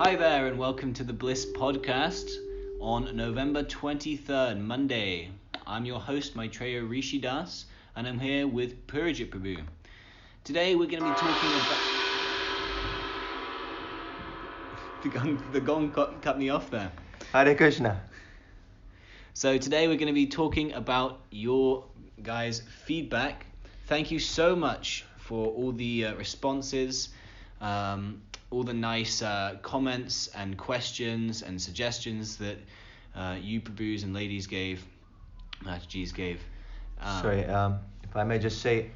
Hi there, and welcome to the BLISS Podcast on November 23rd, Monday. I'm your host, Maitreya Das, and I'm here with Purujit Prabhu. Today we're going to be talking about... The gong cut me off there. Hare Krishna. So today we're going to be talking about your guys' feedback. Thank you so much for all the responses, all the nice comments and questions and suggestions that you Prabhus and ladies gave, Matajis gave. Sorry, if I may just say,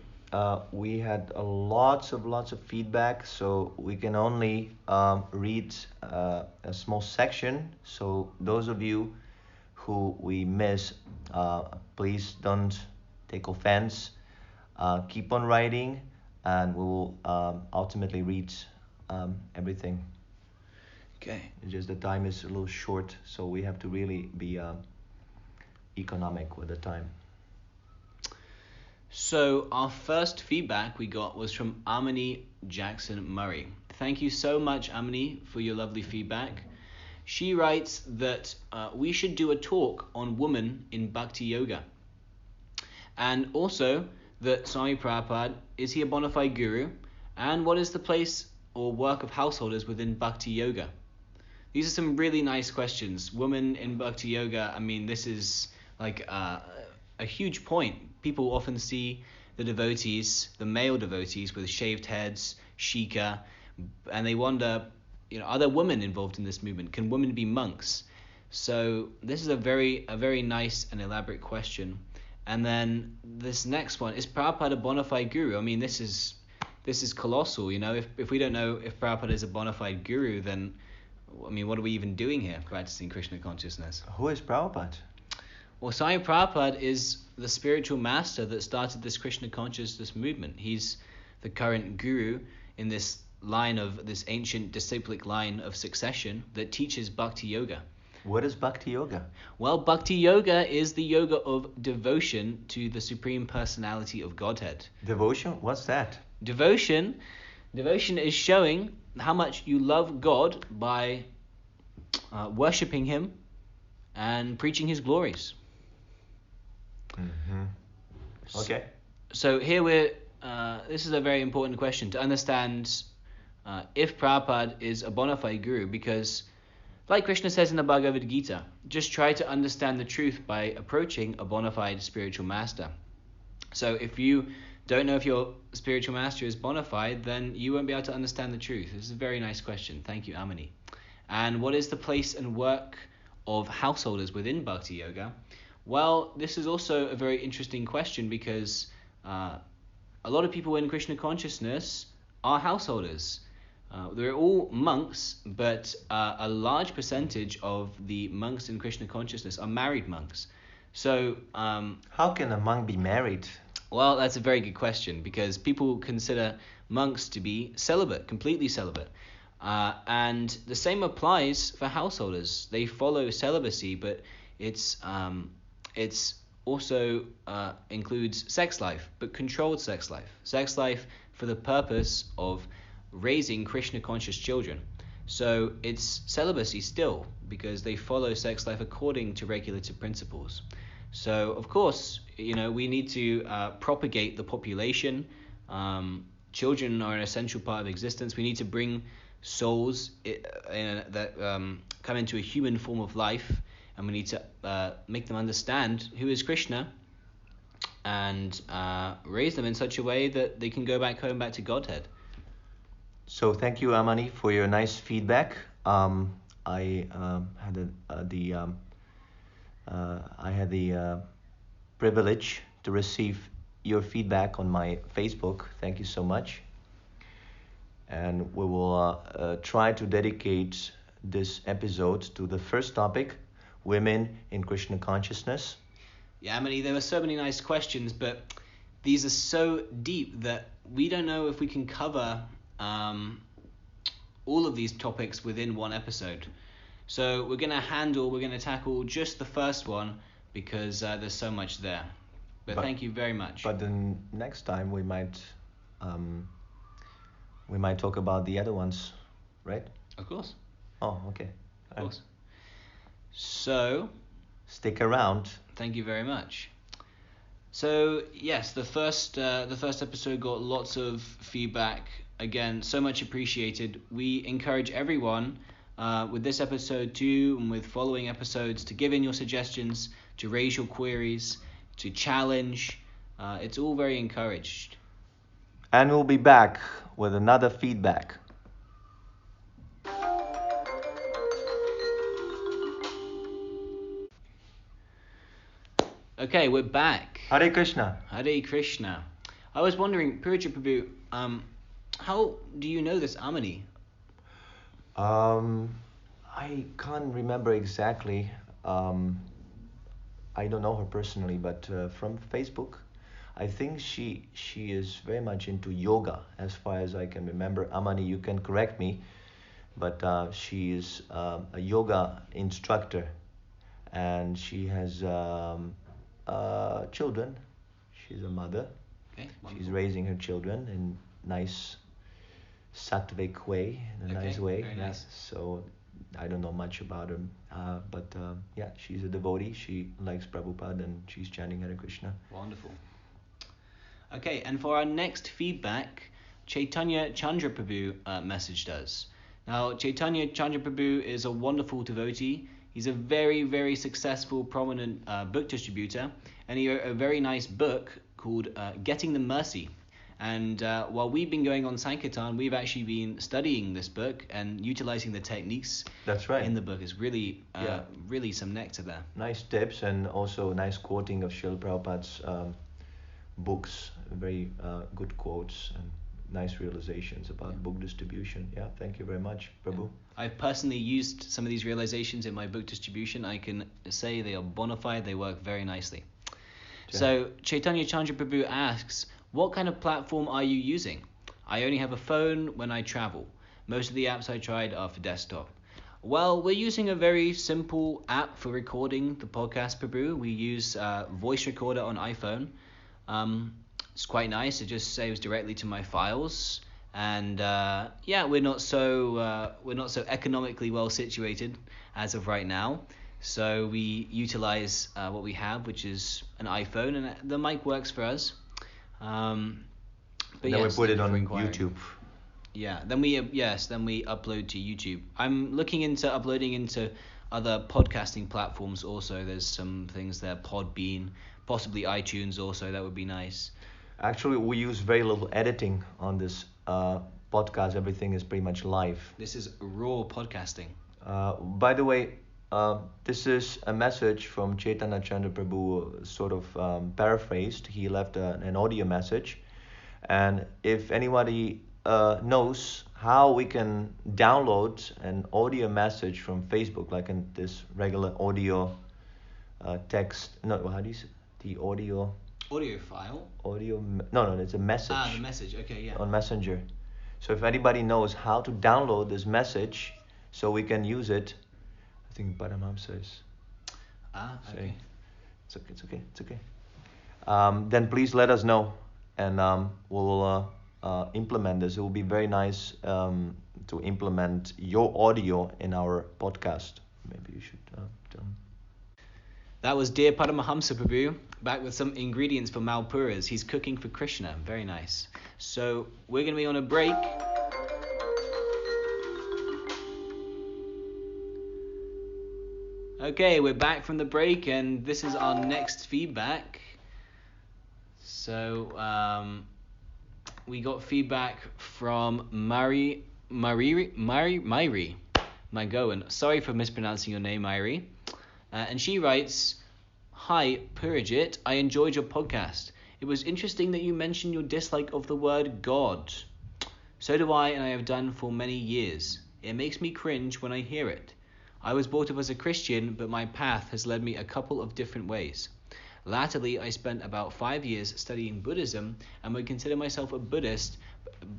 we had lots of feedback, so we can only read a small section. So those of you who we miss, please don't take offense. Keep on writing, and we will ultimately read everything. Okay. It's just the time is a little short, so we have to really be economic with the time. So our first feedback we got was from Amini Jackson Murray. Thank you so much, Amini, for your lovely feedback. She writes that we should do a talk on women in Bhakti Yoga. And also that Swami Prabhupada, is he a bona fide guru? And what is the place or work of householders within Bhakti Yoga? These are some really nice questions. Women in Bhakti Yoga, I mean, this is like a huge point. People often see the devotees, the male devotees with shaved heads, shika, and they wonder, are there women involved in this movement? Can women be monks? So this is a very nice and elaborate question. And then this next one, is Prabhupada a bona fide guru? I mean, this is colossal, If we don't know if Prabhupada is a bona fide guru, then, what are we even doing here practicing Krishna consciousness? Who is Prabhupada? Well, Swami Prabhupada is the spiritual master that started this Krishna consciousness movement. He's the current guru in this ancient disciplic line of succession that teaches Bhakti Yoga. What is Bhakti Yoga? Well, Bhakti Yoga is the yoga of devotion to the Supreme Personality of Godhead. Devotion? What's that? Devotion is showing how much you love God by worshipping Him and preaching His glories. Mm-hmm. Okay. So here this is a very important question to understand if Prabhupada is a bona fide guru, because like Krishna says in the Bhagavad Gita, just try to understand the truth by approaching a bona fide spiritual master. So if you don't know if your spiritual master is bona fide, then you won't be able to understand the truth. This is a very nice question. Thank you, Amini. And what is the place and work of householders within Bhakti Yoga? Well, this is also a very interesting question, because a lot of people in Krishna consciousness are householders. They're all monks, but a large percentage of the monks in Krishna consciousness are married monks. So how can a monk be married? Well, that's a very good question, because people consider monks to be celibate, completely celibate. And the same applies for householders. They follow celibacy, but it's also includes sex life, but controlled sex life. Sex life for the purpose of raising Krishna conscious children. So it's celibacy still, because they follow sex life according to regulative principles. So of course, we need to propagate the population. Children are an essential part of existence. We need to bring souls that come into a human form of life, and we need to make them understand who is Krishna, and raise them in such a way that they can go back home, back to Godhead. So thank you, Amani, for your nice feedback. I had the privilege to receive your feedback on my Facebook. Thank you so much. And we will try to dedicate this episode to the first topic, women in Krishna consciousness. Yeah, Amani, there were so many nice questions, but these are so deep that we don't know if we can cover all of these topics within one episode. So we're going to tackle just the first one, because there's so much there. But thank you very much. But then next time we might talk about the other ones, right? Of course. Oh, okay. Of course. So, Stick around. thank you very much. So yes, the first episode got lots of feedback. Again, so much appreciated. We encourage everyone with this episode too, and with following episodes, to give in your suggestions, to raise your queries, to challenge. It's all very encouraged. And we'll be back with another feedback. Okay, we're back. Hare Krishna. Hare Krishna. I was wondering, Purujit Prabhu, how do you know this Amani? I can't remember exactly. I don't know her personally, but from Facebook, I think she is very much into yoga, as far as I can remember. Amani, you can correct me, but she is a yoga instructor, and she has children. She's a mother. Okay, She's wonderful. raising her children in nice sattvic way, in a nice way. Very nice. So I don't know much about her, but yeah, she's a devotee. She likes Prabhupada and she's chanting Hare Krishna. Wonderful. Okay, and for our next feedback, Chaitanya Chandra Prabhu messaged us. Now, Chaitanya Chandra Prabhu is a wonderful devotee. He's a very, very successful, prominent book distributor, and he wrote a very nice book called Getting the Mercy. And while we've been going on Sankirtan, we've actually been studying this book and utilizing the techniques That's right. in the book. It's really, Yeah. really some nectar there. Nice tips and also nice quoting of Srila Prabhupada's books. Very good quotes and nice realizations about book distribution. Yeah, thank you very much, Prabhu. I've personally used some of these realizations in my book distribution. I can say they are bona fide, they work very nicely. So Chaitanya Chandra Prabhu asks, what kind of platform are you using? I only have a phone when I travel. Most of the apps I tried are for desktop. Well, we're using a very simple app for recording the podcast, Prabhu. We use voice recorder on iPhone. It's quite nice. It just saves directly to my files. And yeah, we're not so economically well situated as of right now. So we utilize what we have, which is an iPhone, and the mic works for us. But then yes, we put it thank you on for inquiring. YouTube. Yeah, then we upload to YouTube. I'm looking into uploading into other podcasting platforms also. There's some things there, Podbean, possibly iTunes also. That would be nice. Actually, we use very little editing on this podcast. Everything is pretty much live. This is raw podcasting. By the way, this is a message from Chaitanya Chandra Prabhu, sort of paraphrased. He left an audio message. And if anybody knows how we can download an audio message from Facebook, like in this regular audio text, no, how do you say the audio? Audio file? No, it's a message. The message, okay, yeah. On Messenger. So if anybody knows how to download this message so we can use it, I think Paramahamsa is saying, Okay. it's okay. Then please let us know, and we'll implement this. It will be very nice to implement your audio in our podcast. Maybe you should tell them. That was Dear Paramahamsa Prabhu, back with some ingredients for Malpuras. He's cooking for Krishna. Very nice. So we're going to be on a break. Okay, we're back from the break, and this is our next feedback. So we got feedback from Myri. My Goan. Sorry for mispronouncing your name, Myri. And she writes, Hi, Purujit. I enjoyed your podcast. It was interesting that you mentioned your dislike of the word God. So do I, and I have done for many years. It makes me cringe when I hear it. I was brought up as a Christian, but my path has led me a couple of different ways. Latterly, I spent about 5 years studying Buddhism and would consider myself a Buddhist,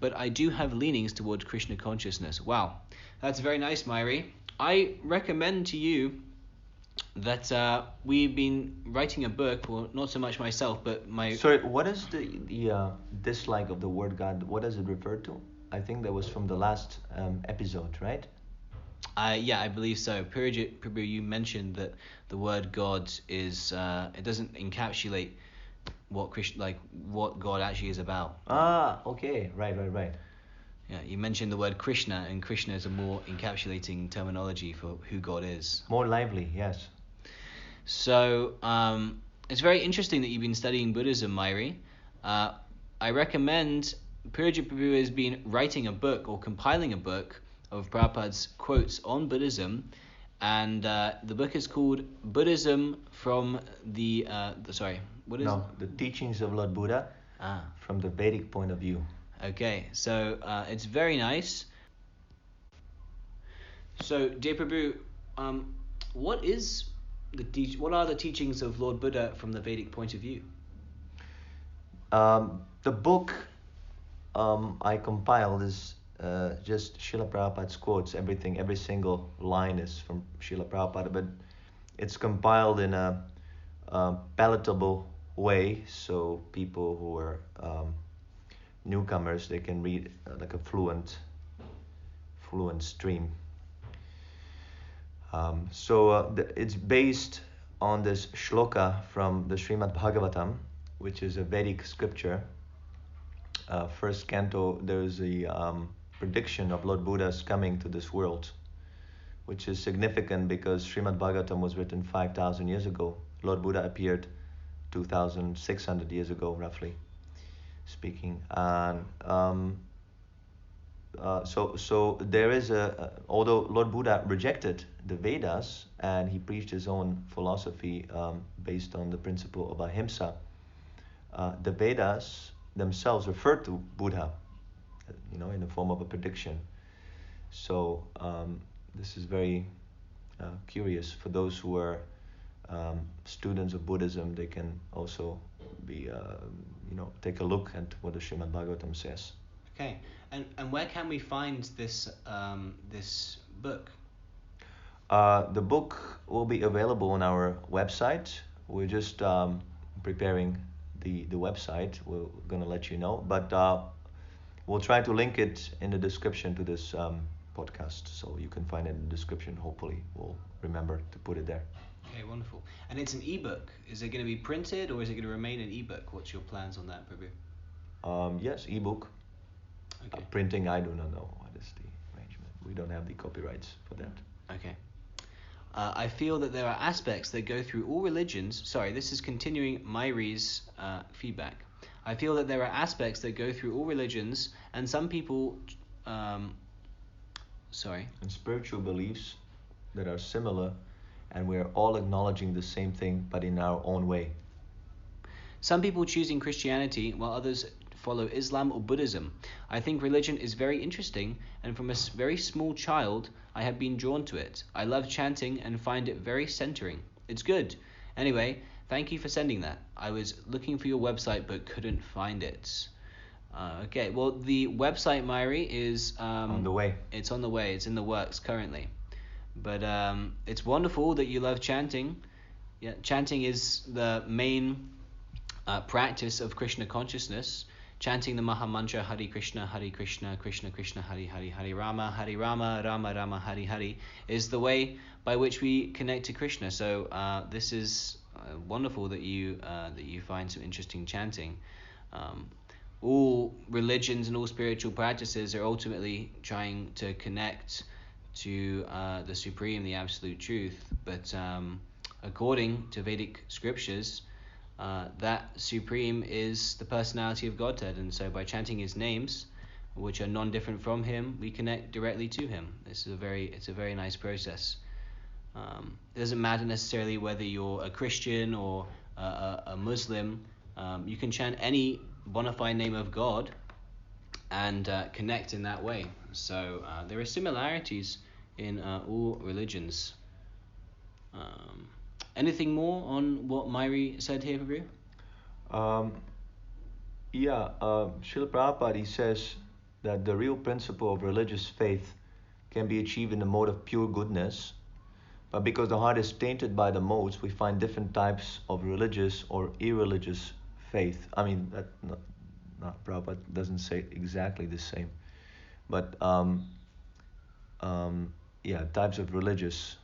but I do have leanings toward Krishna consciousness. Wow, that's very nice, Myri. I recommend to you that we've been writing a book, well, not so much myself, but my... Sorry, what is the dislike of the word God? What does it refer to? I think that was from the last episode, right? Yeah, I believe so. Purujit, Prabhu, you mentioned that the word God is it doesn't encapsulate what God actually is about. Ah, okay, right. Yeah, you mentioned the word Krishna, and Krishna is a more encapsulating terminology for who God is. More lively, yes. So it's very interesting that you've been studying Buddhism, Mairi. I recommend Purujit Prabhu has been writing a book or compiling a book of Prabhupada's quotes on Buddhism, and the book is called Buddhism from The teachings of Lord Buddha from the Vedic point of view. Okay, so it's very nice. So, dear Prabhu, what are the teachings of Lord Buddha from the Vedic point of view? The book I compiled is just Srila Prabhupada's quotes. Every single line is from Srila Prabhupada, but it's compiled in a palatable way, so people who are newcomers, they can read like a fluent stream. It's based on this shloka from the Srimad Bhagavatam, which is a Vedic scripture. First canto, there's a prediction of Lord Buddha's coming to this world, which is significant because Srimad Bhagavatam was written 5,000 years ago. Lord Buddha appeared 2,600 years ago, roughly speaking. And so there is although Lord Buddha rejected the Vedas and he preached his own philosophy based on the principle of ahimsa, the Vedas themselves refer to Buddha, in the form of a prediction. So this is very curious for those who are students of Buddhism. They can also be, take a look at what the Srimad Bhagavatam says. Okay, and where can we find this this book? The book will be available on our website. We're just preparing the website. We're gonna let you know, but we'll try to link it in the description to this podcast, so you can find it in the description. Hopefully, we'll remember to put it there. Okay, wonderful. And it's an ebook. Is it going to be printed or is it going to remain an ebook? What's your plans on that, Prabhu? Yes, ebook. Okay. Printing, I do not know what is the arrangement. We don't have the copyrights for that. Okay. I feel that there are aspects that go through all religions. Sorry, this is continuing Mairi's feedback. I feel that there are aspects that go through all religions, and some people, And spiritual beliefs that are similar, and we're all acknowledging the same thing, but in our own way. Some people choosing Christianity, while others follow Islam or Buddhism. I think religion is very interesting, and from a very small child, I have been drawn to it. I love chanting and find it very centering. It's good. Anyway, thank you for sending that. I was looking for your website but couldn't find it. Okay, well, the website, Mairi, is... on the way. It's on the way. It's in the works currently. But it's wonderful that you love chanting. Yeah, chanting is the main practice of Krishna consciousness. Chanting the Maha Mantra Hare Krishna, Krishna Krishna, Hare Rama, Rama Rama, Hare is the way by which we connect to Krishna. So this is wonderful that you find some interesting chanting. All religions and all spiritual practices are ultimately trying to connect to the Supreme, the Absolute Truth. But according to Vedic scriptures, that Supreme is the personality of Godhead, and so by chanting his names, which are non-different from him, we connect directly to him. It's a very nice process. It doesn't matter necessarily whether you're a Christian or a Muslim. You can chant any bona fide name of God and connect in that way. So there are similarities in all religions. Anything more on what Mairi said here, Prabhu? Srila Prabhupada, he says that the real principle of religious faith can be achieved in the mode of pure goodness, but because the heart is tainted by the modes, we find different types of religious or irreligious faith. I mean, that not Prabhupada doesn't say exactly the same, but types of religious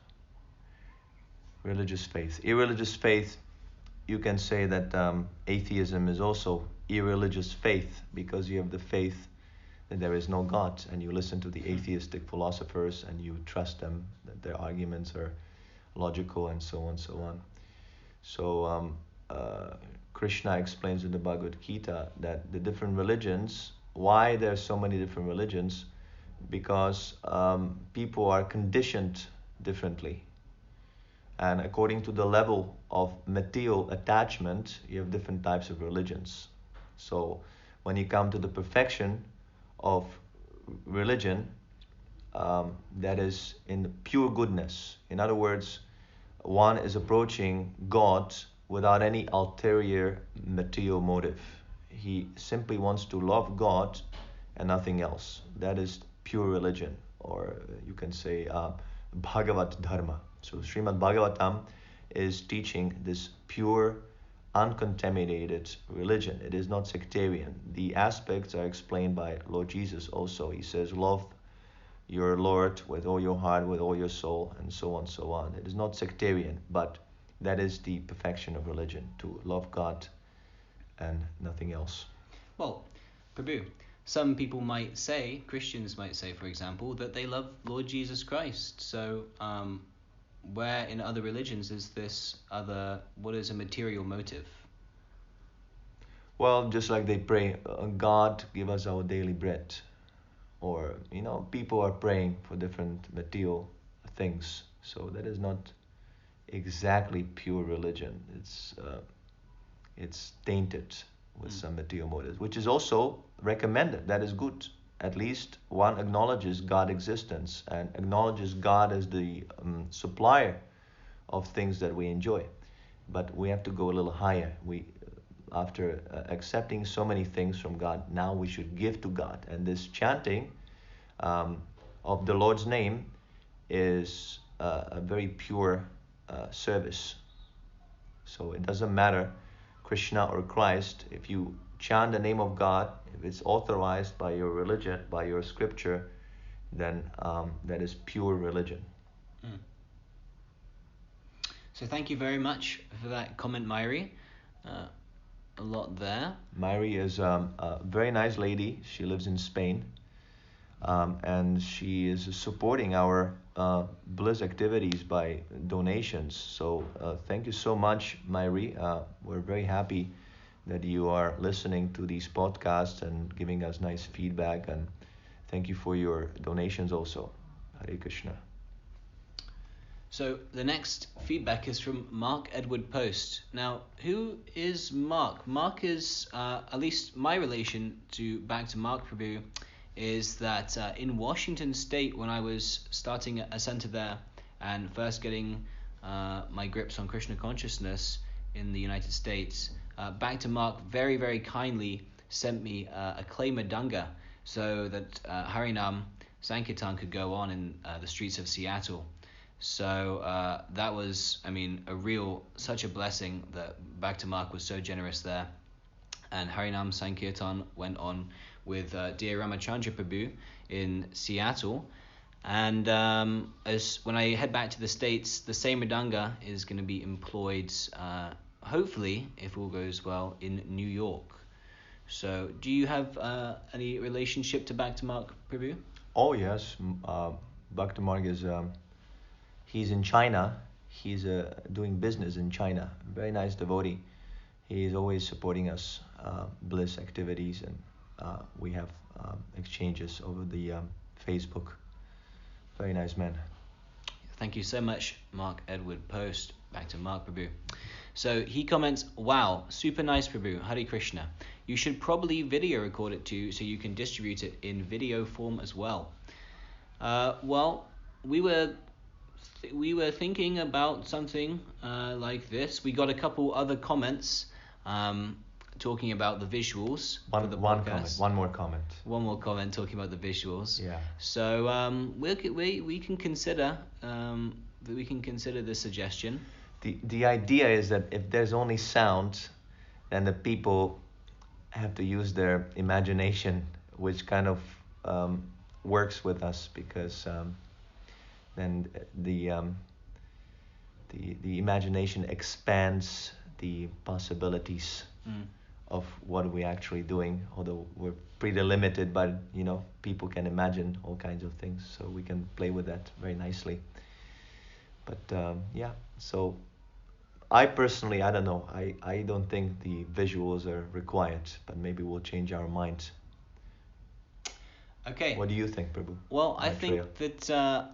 faith. Irreligious faith, you can say that atheism is also irreligious faith, because you have the faith that there is no God, and you listen to the atheistic philosophers and you trust them, that their arguments are logical, and so on, so on. So Krishna explains in the Bhagavad Gita that the different religions, why there are so many different religions, because people are conditioned differently. And according to the level of material attachment, you have different types of religions. So when you come to the perfection of religion, that is in pure goodness. In other words, one is approaching God without any ulterior material motive. He simply wants to love God and nothing else. That is pure religion, or you can say Bhagavat Dharma. So Srimad Bhagavatam is teaching this pure, uncontaminated religion. It is not sectarian. The aspects are explained by Lord Jesus also. He says, love your Lord with all your heart, with all your soul, and so on, so on. It is not sectarian, but that is the perfection of religion, to love God and nothing else. Well, Prabhu, some people might say, Christians might say, for example, that they love Lord Jesus Christ. So where in other religions is this what is a material motive? Well, just like they pray, God, give us our daily bread. Or, people are praying for different material things. So that is not exactly pure religion. It's tainted with some material motives, which is also recommended. That is good. At least one acknowledges God's existence and acknowledges God as the supplier of things that we enjoy. But we have to go a little higher. After accepting so many things from God, now we should give to God. And this chanting of the Lord's name is a very pure service. So it doesn't matter, Krishna or Christ, if you chant the name of God, if it's authorized by your religion, by your scripture, then that is pure religion. So thank you very much for that comment, Mairi. A lot there. Mairi is a very nice lady. She lives in Spain, and she is supporting our BLISS activities by donations. So thank you so much, Mairi. We're very happy that you are listening to these podcasts and giving us nice feedback, and thank you for your donations also. Hare Krishna. So the next feedback is from Mark Edward Post. Now, who is Mark? Mark is, at least my relation back to Mark Prabhu, is that in Washington State, when I was starting a center there and first getting my grips on Krishna consciousness in the United States, back to Mark very, very kindly sent me a clay madanga so that Harinam Sankirtan could go on in the streets of Seattle. So that was, such a blessing that Bhakta Mark was so generous there. And Harinam Sankirtan went on with dear Ramachandra Prabhu in Seattle. And when I head back to the States, the same Mridanga is going to be employed, hopefully, if all goes well, in New York. So do you have any relationship to Bhakta Mark Prabhu? Oh, yes. Bhakta Mark is... He's in China. He's doing business in China. Very nice devotee. He is always supporting us, BLISS activities, and we have exchanges over the Facebook. Very nice man. Thank you so much, Mark Edward Post. Back to Mark Prabhu. So he comments, wow, super nice Prabhu, Hare Krishna. You should probably video record it too so you can distribute it in video form as well. Well, we were thinking about something like this. We got a couple other comments talking about the visuals for the podcast. One more comment. One more comment talking about the visuals. Yeah. So we can consider the suggestion. The idea is that if there's only sound, then the people have to use their imagination, which kind of works with us because then the imagination expands the possibilities of what we're actually doing. Although we're pretty limited, but people can imagine all kinds of things, so we can play with that very nicely. But yeah, so I personally, I don't know. I don't think the visuals are required, but maybe we'll change our minds. Okay. What do you think, Prabhu? Well, Maitreya?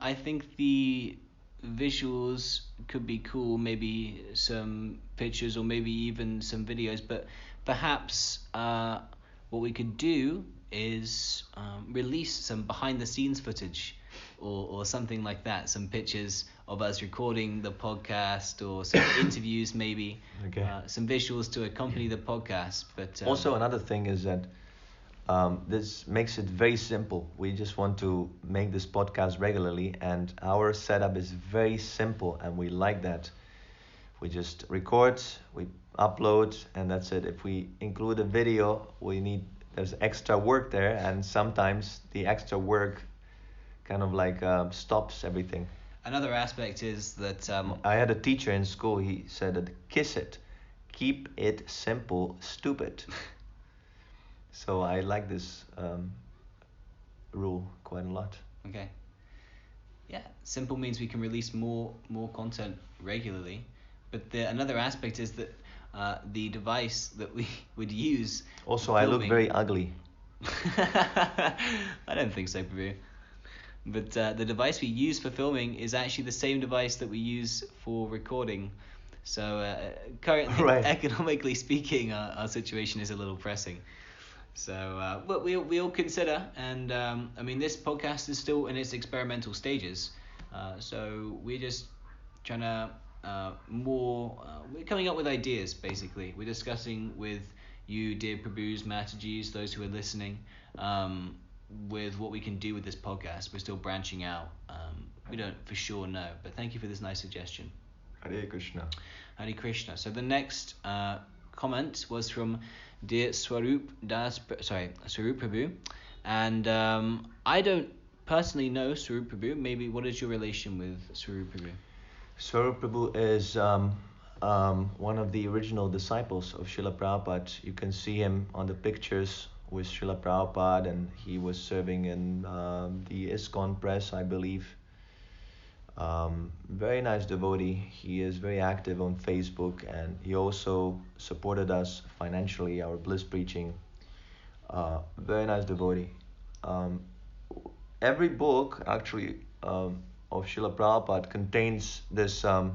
I think the visuals could be cool. Maybe some pictures or maybe even some videos. But perhaps what we could do is release some behind the scenes footage or something like that. Some pictures of us recording the podcast or some interviews maybe. Okay. Some visuals to accompany the podcast. But Also, another thing is that this makes it very simple. We just want to make this podcast regularly, and our setup is very simple, and we like that. We just record, we upload, and that's it. If we include a video, there's extra work there, and sometimes the extra work kind of like stops everything. Another aspect is that I had a teacher in school. He said that kiss it, keep it simple, stupid. So I like this rule quite a lot. Okay. Yeah, simple means we can release more content regularly, but another aspect is that the device that we would use. Also, I look very ugly. I don't think so, Prabhu. But the device we use for filming is actually the same device that we use for recording. So currently, Right. Economically speaking, our situation is a little pressing. So what we'll consider, and I mean, this podcast is still in its experimental stages. So we're just trying to we're coming up with ideas. Basically, we're discussing with you, dear Prabhus, Matajis, those who are listening, with what we can do with this podcast. We're still branching out. We don't for sure know, but thank you for this nice suggestion. Hare Krishna. Hare Krishna. So the next comment was from dear Swarup Prabhu, and I don't personally know Swarup Prabhu. Maybe what is your relation with Swarup Prabhu? Swarup Prabhu is one of the original disciples of Srila Prabhupada. You can see him on the pictures with Srila Prabhupada, and he was serving in the ISKCON press, I believe. Very nice devotee. He is very active on Facebook, and he also supported us financially, our bliss preaching. Very nice devotee. Every book actually of Srila Prabhupada contains this a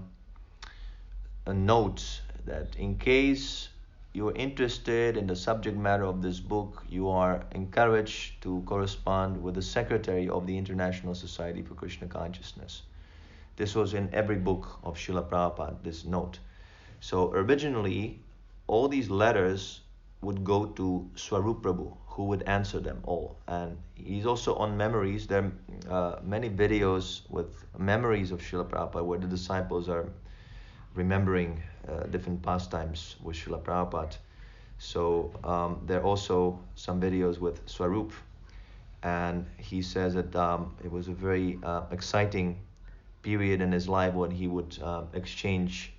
note that in case you're interested in the subject matter of this book, you are encouraged to correspond with the secretary of the International Society for Krishna Consciousness. This was in every book of Srila Prabhupada, this note. So originally, all these letters would go to Swarup Prabhu, who would answer them all. And he's also on memories. There are many videos with memories of Srila Prabhupada where the disciples are remembering different pastimes with Srila Prabhupada. So there are also some videos with Swarup. And he says that it was a very exciting period in his life when he would exchange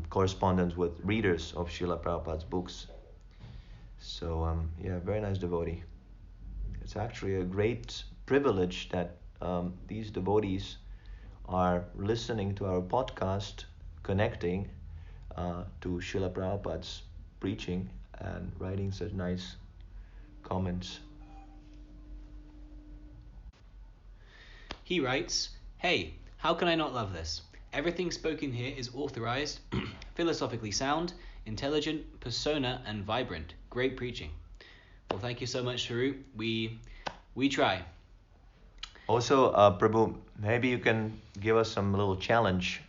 correspondence with readers of Srila Prabhupada's books. So yeah, very nice devotee. It's actually a great privilege that these devotees are listening to our podcast, connecting to Srila Prabhupada's preaching and writing such nice comments. He writes, "Hey, how can I not love this? Everything spoken here is authorized, philosophically sound, intelligent, persona, and vibrant. Great preaching." Well, thank you so much, Swarup. We try. Also, Prabhu, maybe you can give us some little challenge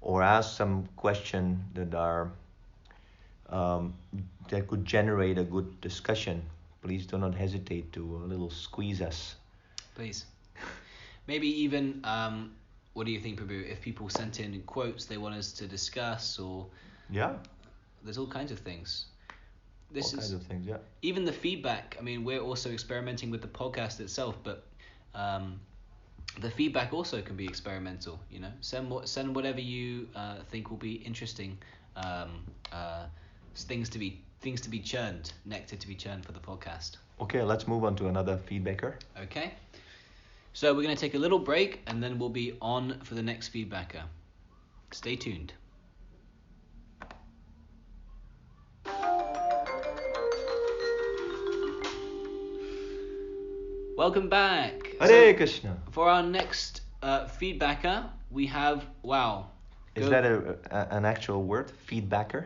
or ask some question that are that could generate a good discussion. Please do not hesitate to a little squeeze us. Please. Maybe even, what do you think, Prabhu? If people sent in quotes they want us to discuss, or Yeah. there's all kinds of things. All kinds of things, yeah. Even the feedback. I mean, we're also experimenting with the podcast itself, but the feedback also can be experimental. You know, send whatever you think will be interesting, things to be churned, nectar to be churned for the podcast. Okay, let's move on to another feedbacker. Okay. So we're going to take a little break and then we'll be on for the next feedbacker. Stay tuned. Welcome back. Hare Krishna. For our next feedbacker, we have, wow. Is that an actual word? Feedbacker?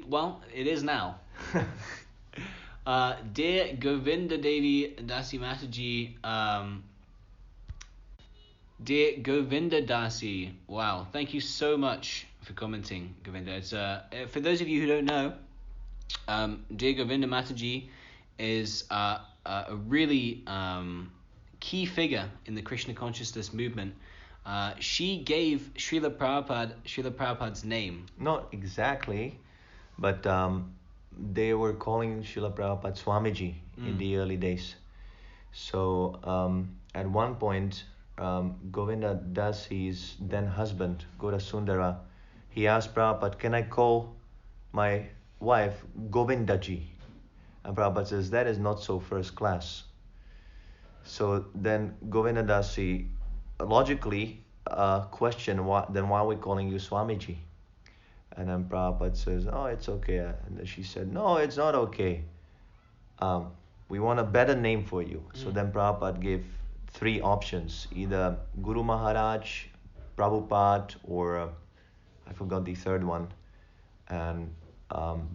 Well, it is now. Dear Govinda Devi Dasi Mataji, dear Govinda Dasi, wow, thank you so much for commenting, Govinda. It's for those of you who don't know, dear Govinda Mataji is a really key figure in the Krishna consciousness movement. She gave Srila Prabhupada's name. Not exactly, but they were calling Srila Prabhupada Swamiji in the early days. So at one point, Govinda Dasi's then husband, Gaura Sundara, he asked Prabhupada, can I call my wife Govindaji? And Prabhupada says, that is not so first class. So then Govinda Dasi logically questioned, why are we calling you Swamiji? And then Prabhupada says, oh, it's okay. And then she said, no, it's not okay. We want a better name for you. So then Prabhupada gave 3 options, either Guru Maharaj, Prabhupada, or I forgot the third one. And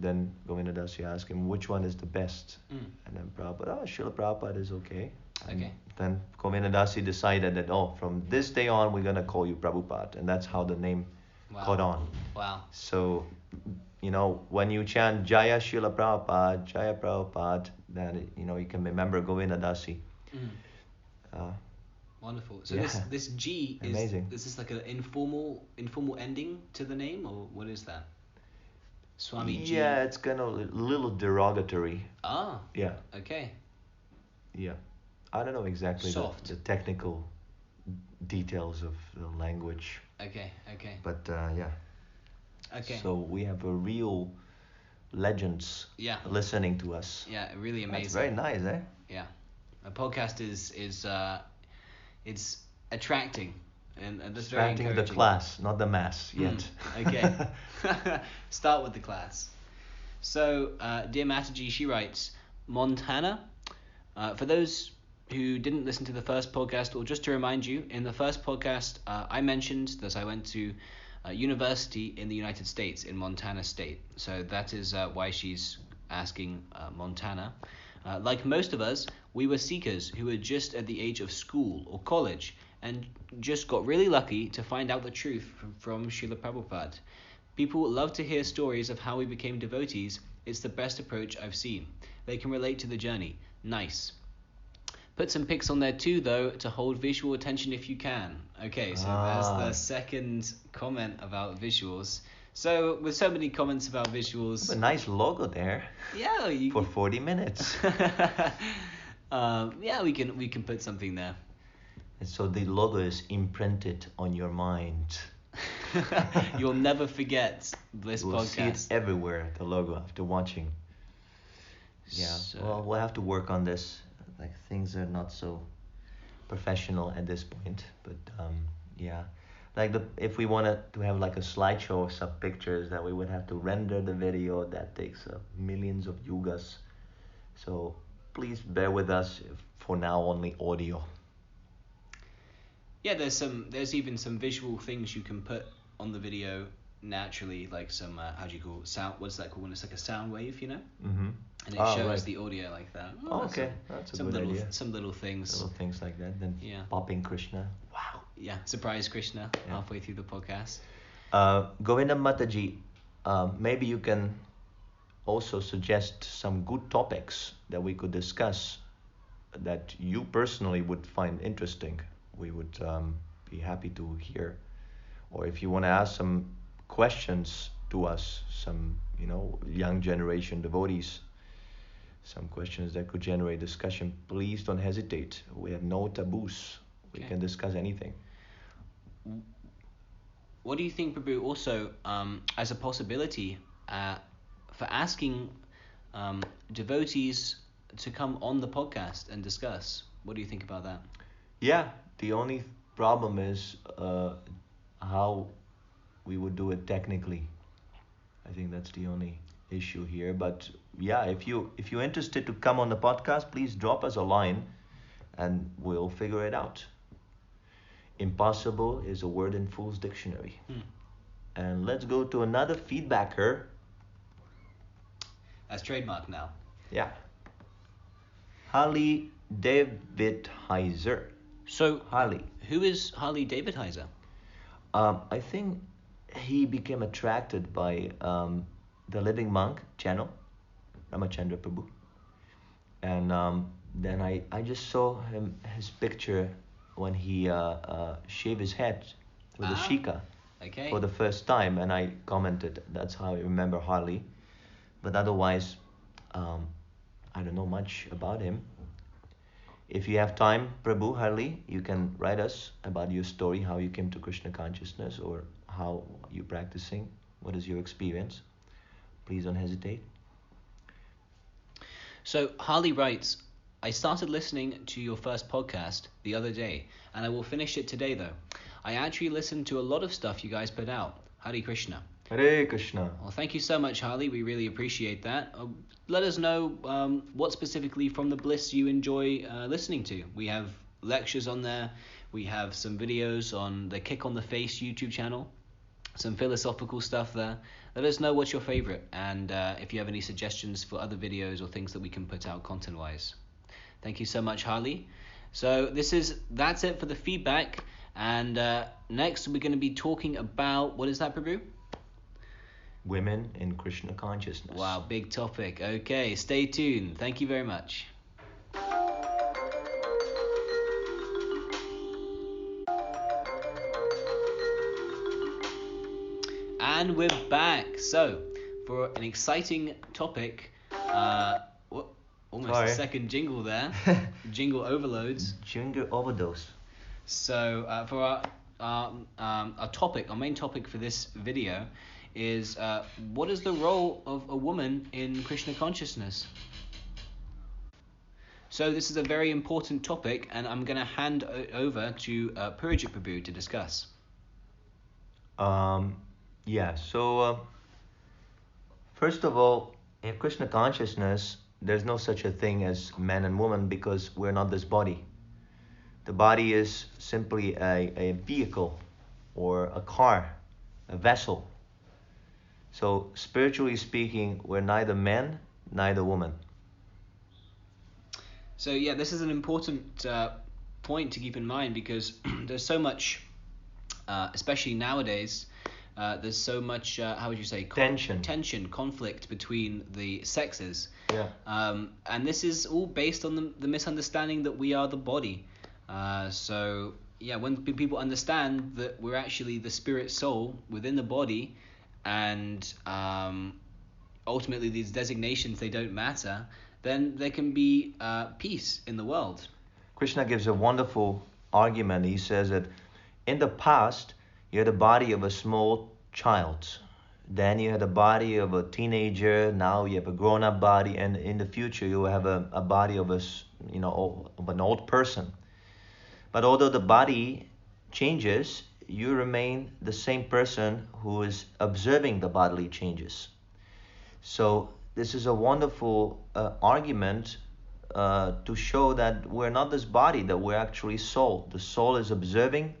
then Govinda Dasi asked him, which one is the best? And then Prabhupada, Srila Prabhupada is okay. And Okay. then Govinda Dasi decided that, from this day on, we're going to call you Prabhupada. And that's how the name caught on. Wow. So, when you chant Jaya Srila Prabhupada, then, you can remember Govinda Dasi. Wonderful. So Yeah. this G is Amazing. Is this like an informal ending to the name, or what is that? Swami G. Yeah, it's kind of a little derogatory. Ah. Yeah. Okay. Yeah. I don't know exactly Soft. the technical details of the language. Okay. But yeah. Okay. So we have a real legends listening to us. Yeah, really amazing. That's very nice, eh? Yeah. A podcast is it's attracting and that's very Attracting encouraging. the class, not the mass yet. Okay. Start with the class. So, dear Mataji, she writes, Montana. For those who didn't listen to the first podcast, or just to remind you, in the first podcast, I mentioned that I went to university in the United States, in Montana State. So that is why she's asking Montana. Like most of us, we were seekers who were just at the age of school or college and just got really lucky to find out the truth from Srila Prabhupada. People love to hear stories of how we became devotees. It's the best approach I've seen. They can relate to the journey. Nice. Put some pics on there too, though, to hold visual attention if you can. Okay, so there's the second comment about visuals. So with so many comments about visuals, A nice logo there. yeah, For 40 minutes. yeah, we can put something there. And so the logo is imprinted on your mind. You'll never forget Bliss You will see it Podcast. everywhere, the logo, after watching. Yeah, So- well, we'll have to work on this. Like, things are not so professional at this point, but yeah. Like, if we wanted to have like a slideshow of some pictures, that we would have to render the video. That takes millions of yugas. So please bear with us. For now, only audio. Yeah, there's even some visual things you can put on the video naturally, like some how do you call sound? What's that called when it's like a sound wave, you know? Mm-hmm. And it shows the audio like that. Oh, okay, that's a some good little idea. some little things. Little things like that. Then Yeah. popping Krishna. Wow. Yeah, surprise Krishna halfway through the podcast. Govinda Mataji, maybe you can also suggest some good topics that we could discuss that you personally would find interesting. We would be happy to hear. Or if you want to ask some questions to us, some young generation devotees, some questions that could generate discussion, please don't hesitate. We have no taboos. We can discuss anything. What do you think, Prabhu, also as a possibility for asking devotees to come on the podcast and discuss? What do you think about that? Yeah, the only problem is how we would do it technically. I think that's the only issue here. But yeah, if you're interested to come on the podcast, please drop us a line and we'll figure it out. Impossible is a word in Fool's Dictionary. And let's go to another feedbacker. That's trademark now. Yeah. Harley David Heiser. So, Harley. Who is Harley David Heiser? I think he became attracted by the Living Monk channel, Ramachandra Prabhu. And then I just saw his picture when he shaved his head with a shika for the first time, and I commented, that's how I remember Harley. But otherwise, I don't know much about him. If you have time, Prabhu, Harley, you can write us about your story, how you came to Krishna consciousness, or how you're practicing. What is your experience? Please don't hesitate. So Harley writes, I started listening to your first podcast the other day, and I will finish it today though. I actually listened to a lot of stuff you guys put out. Hare Krishna. Hare Krishna. Well, thank you so much, Harley. We really appreciate that. Let us know what specifically from the Bliss you enjoy listening to. We have lectures on there. We have some videos on the Kick on the Face YouTube channel. Some philosophical stuff there. Let us know what's your favorite, and if you have any suggestions for other videos or things that we can put out content-wise. Thank you so much, Harley. So that's it for the feedback, and next we're going to be talking about, what is that, Prabhu? Women in Krishna consciousness. Wow, big topic. Okay, stay tuned. Thank you very much. And we're back. So, for an exciting topic, almost Sorry. a second jingle there. Jingle overloads. Jingle overdose. So, for our topic, our main topic for this video is what is the role of a woman in Krishna consciousness? So this is a very important topic, and I'm going to hand over to Purujit Prabhu to discuss. So first of all, in Krishna consciousness, there's no such a thing as man and woman because we're not this body. The body is simply a vehicle or a car, a vessel. So spiritually speaking, we're neither man, neither woman. So yeah, this is an important point to keep in mind because there's so much, especially nowadays, there's so much, how would you say? Tension, conflict between the sexes. Yeah. And this is all based on the misunderstanding that we are the body. So yeah, when people understand that we're actually the spirit soul within the body, and ultimately these designations, they don't matter, then there can be peace in the world. Krishna gives a wonderful argument. He says that in the past, you had the body of a small child. Then you had the body of a teenager. Now you have a grown-up body, and in the future you will have a body of of an old person. But although the body changes, you remain the same person who is observing the bodily changes. So this is a wonderful argument to show that we're not this body, that we're actually soul. The soul is observing,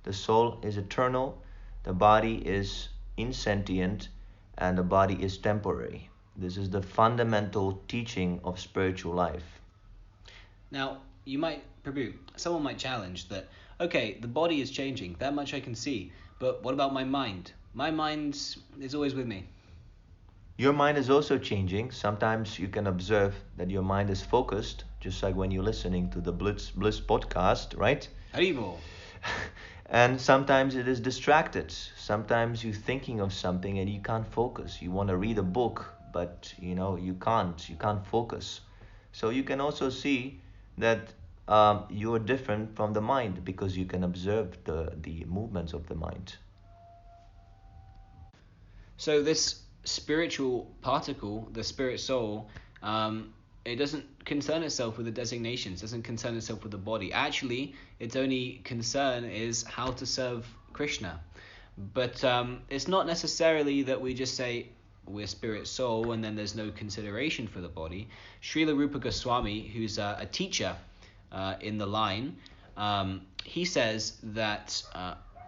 the soul is eternal, the body is insentient, and the body is temporary. This is the fundamental teaching of spiritual life. Now, someone might challenge that, okay, the body is changing, that much I can see, but what about my mind? My mind is always with me. Your mind is also changing. Sometimes you can observe that your mind is focused, just like when you're listening to the Bliss podcast, right? Haribol. And sometimes it is distracted. Sometimes you're thinking of something and you can't focus. You want to read a book, but you can't focus. So you can also see that you are different from the mind because you can observe the movements of the mind. So this spiritual particle, the spirit soul, it doesn't concern itself with the designations, doesn't concern itself with the body. Actually, its only concern is how to serve Krishna. But it's not necessarily that we just say we're spirit soul and then there's no consideration for the body. Srila Rupa Goswami, who's a teacher in the line, he says that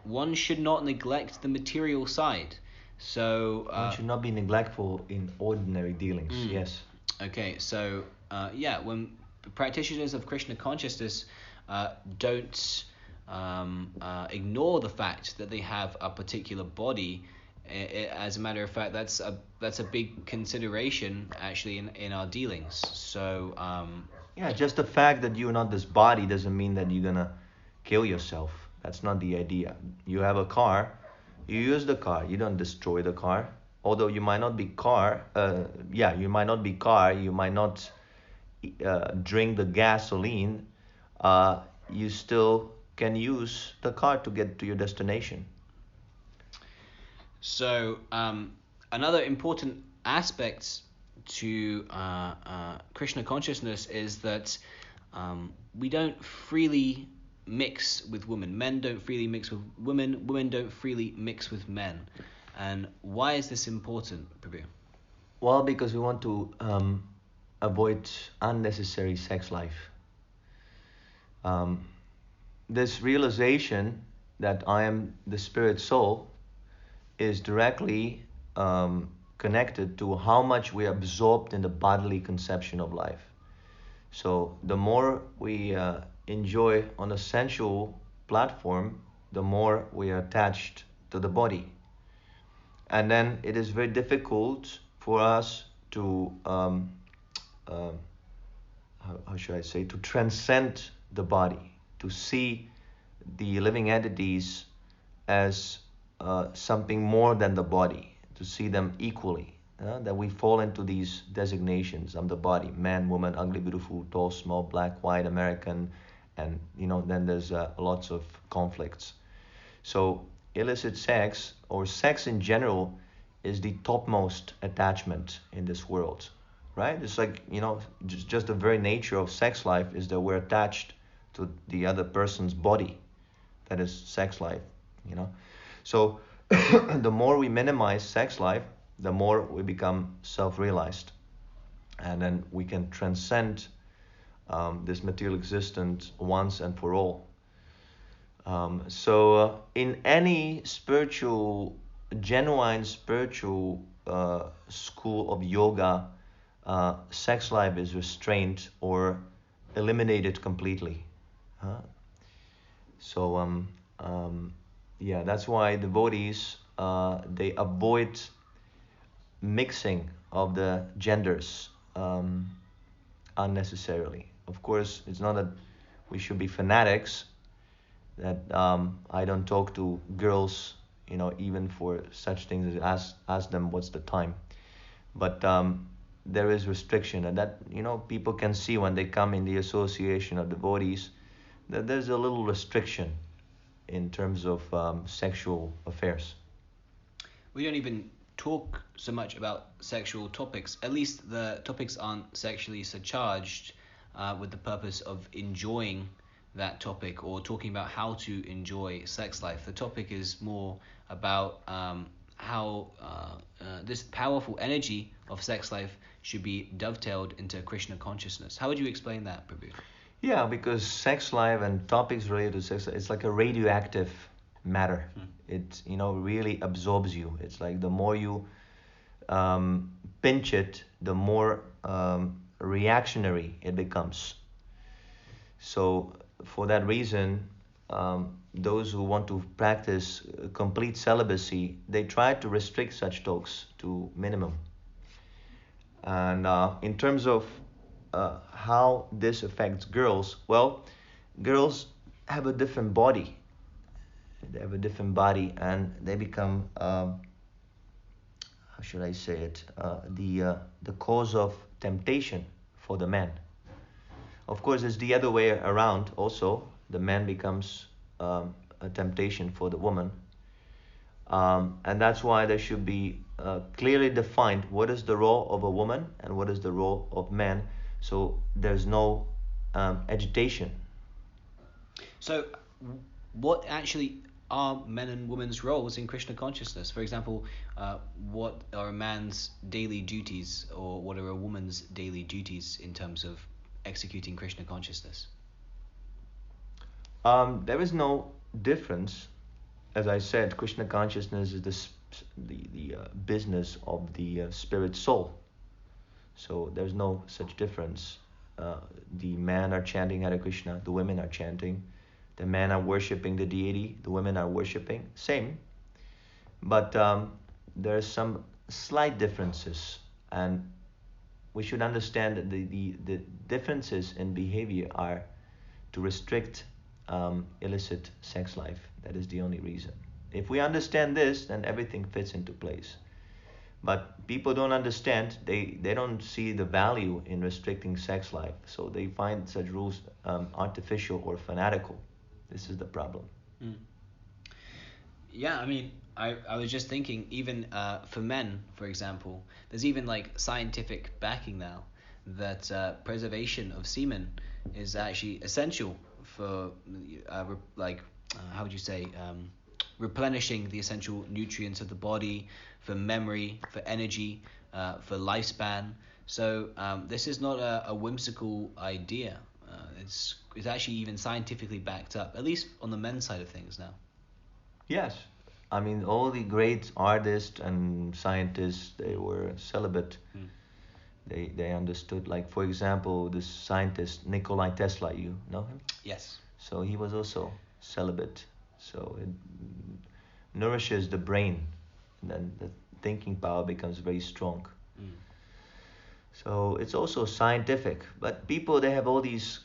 one should not neglect the material side. So One should not be neglectful in ordinary dealings. Yes. Okay, so when practitioners of Krishna consciousness don't ignore the fact that they have a particular body, as a matter of fact, that's a big consideration actually in our dealings. So Just the fact that you're not this body doesn't mean that you're gonna kill yourself. That's not the idea. You have a car, you use the car, you don't destroy the car. Although you might not be you might not be car, you might not drink the gasoline, you still can use the car to get to your destination. So another important aspect to Krishna consciousness is that we don't freely mix with women. Men don't freely mix with women. Women don't freely mix with men. And why is this important, Prabhu? Well, because we want to avoid unnecessary sex life. This realization that I am the spirit soul is directly connected to how much we are absorbed in the bodily conception of life. So the more we enjoy on a sensual platform, the more we are attached to the body. And then it is very difficult for us to, how should I say, to transcend the body, to see the living entities as something more than the body, to see them equally. That we fall into these designations. I'm the body, man, woman, ugly, beautiful, tall, small, black, white, American, and then there's lots of conflicts. So illicit sex, or sex in general, is the topmost attachment in this world, right? It's like, just the very nature of sex life is that we're attached to the other person's body. That is sex life, So the more we minimize sex life, the more we become self-realized. And then we can transcend this material existence once and for all. So in any genuine spiritual school of yoga, sex life is restrained or eliminated completely. So that's why devotees they avoid mixing of the genders unnecessarily. Of course, it's not that we should be fanatics, that I don't talk to girls, even for such things as ask them what's the time. But there is restriction, and that people can see when they come in the association of devotees that there's a little restriction in terms of sexual affairs. We don't even talk so much about sexual topics. At least the topics aren't sexually surcharged with the purpose of enjoying that topic or talking about how to enjoy sex life. The topic is more about how this powerful energy of sex life should be dovetailed into Krishna consciousness. How would you explain that, Prabhu? Yeah, because sex life and topics related to sex, it's like a radioactive matter. It really absorbs you. It's like the more you pinch it, the more reactionary it becomes. So for that reason, those who want to practice complete celibacy, they try to restrict such talks to minimum. And in terms of how this affects girls, well, girls have a different body. They have a different body, and they become, how should I say it, the cause of temptation for the men. Of course, it's the other way around also. The man becomes a temptation for the woman. And that's why there should be clearly defined what is the role of a woman and what is the role of man, so there's no agitation. So, what actually are men and women's roles in Krishna consciousness? For example, what are a man's daily duties, or what are a woman's daily duties in terms of executing Krishna consciousness? There is no difference. As I said, Krishna consciousness is the business of the spirit soul. So there's no such difference. The men are chanting Hare Krishna, the women are chanting. The men are worshipping the deity, the women are worshipping. Same. But there are some slight differences. And we should understand that the differences in behavior are to restrict illicit sex life. That is the only reason. If we understand this, then everything fits into place. But people don't understand, they don't see the value in restricting sex life, so they find such rules artificial or fanatical. This is the problem. Mm. Yeah, I mean, I was just thinking, even for men, for example, there's even like scientific backing now that preservation of semen is actually essential for how would you say, replenishing the essential nutrients of the body, for memory, for energy, for lifespan. So this is not a whimsical idea. It's actually even scientifically backed up, at least on the men's side of things now. Yes, I mean all the great artists and scientists, they were celibate. Mm. They understood, like for example, this scientist Nikola Tesla, you know him? Yes. So he was also celibate. So it nourishes the brain, and then the thinking power becomes very strong. Mm. So it's also scientific, but people, they have all these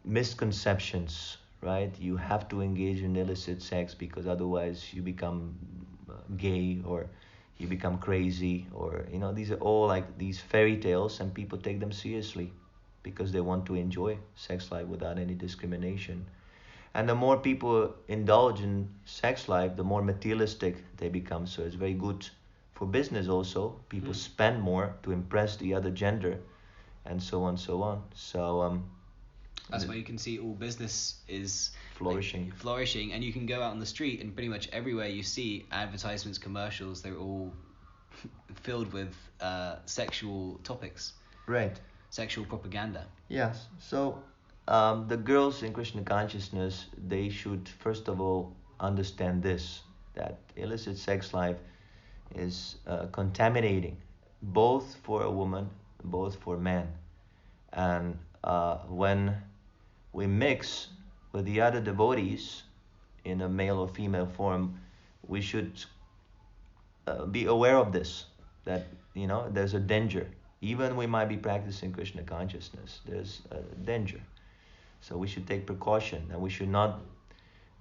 misconceptions, right? You have to engage in illicit sex because otherwise you become gay, or you become crazy, or these are all like these fairy tales, and people take them seriously because they want to enjoy sex life without any discrimination. And the more people indulge in sex life, the more materialistic they become. So it's very good for business also. People spend more to impress the other gender, and so on, so on. So that's why you can see all business is flourishing. Like, flourishing, and you can go out on the street and pretty much everywhere you see advertisements, commercials, they're all filled with sexual topics. Right. Sexual propaganda. Yes. So the girls in Krishna consciousness, they should first of all understand this, that illicit sex life is contaminating, both for a woman, both for man. And when we mix with the other devotees in a male or female form, we should be aware of this, that there's a danger. Even we might be practicing Krishna consciousness, there's a danger. So we should take precaution, and we should not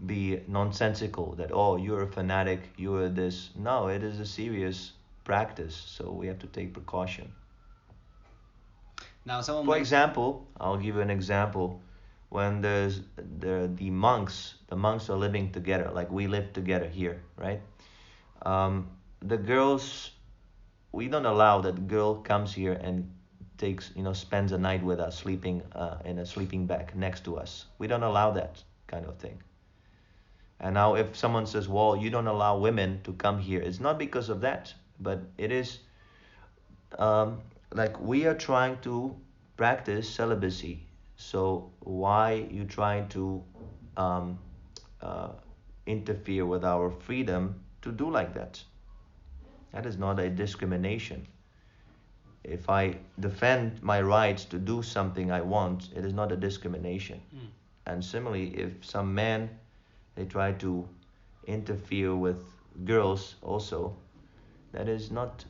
be nonsensical that, oh, you're a fanatic, you're this. No, it is a serious practice, so we have to take precaution. Now, for example, I'll give you an example. When the monks are living together, like we live together here, right? The girls, we don't allow that girl comes here and spends a night with us, sleeping in a sleeping bag next to us. We don't allow that kind of thing. And now if someone says, well, you don't allow women to come here, it's not because of that, but it is like we are trying to practice celibacy. So why you trying to interfere with our freedom to do like that? That is not a discrimination. If I defend my rights to do something I want, it is not a discrimination. And similarly, if some men, they try to interfere with girls also, that is not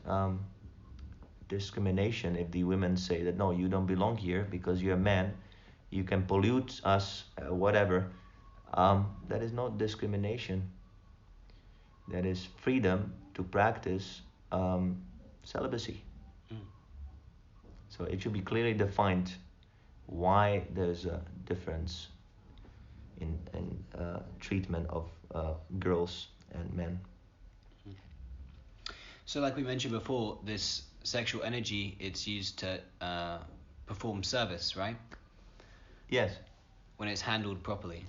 discrimination. If the women say that, no, you don't belong here because you're a man, you can pollute us, whatever, that is not discrimination. That is freedom to practice celibacy. So it should be clearly defined why there's a difference in treatment of girls and men. So like we mentioned before, this sexual energy, it's used to perform service, right? Yes. When it's handled properly.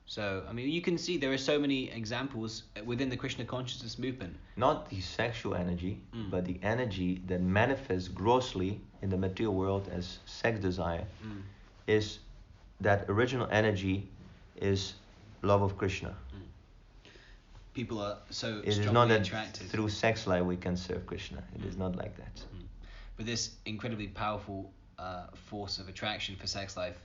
So, I mean, you can see there are so many examples within the Krishna consciousness movement. Not the sexual energy, but the energy that manifests grossly in the material world as sex desire, is that original energy is love of Krishna. People are so It strongly is not that attracted. through sex life we can serve Krishna. It is not like that. But this incredibly powerful force of attraction for sex life,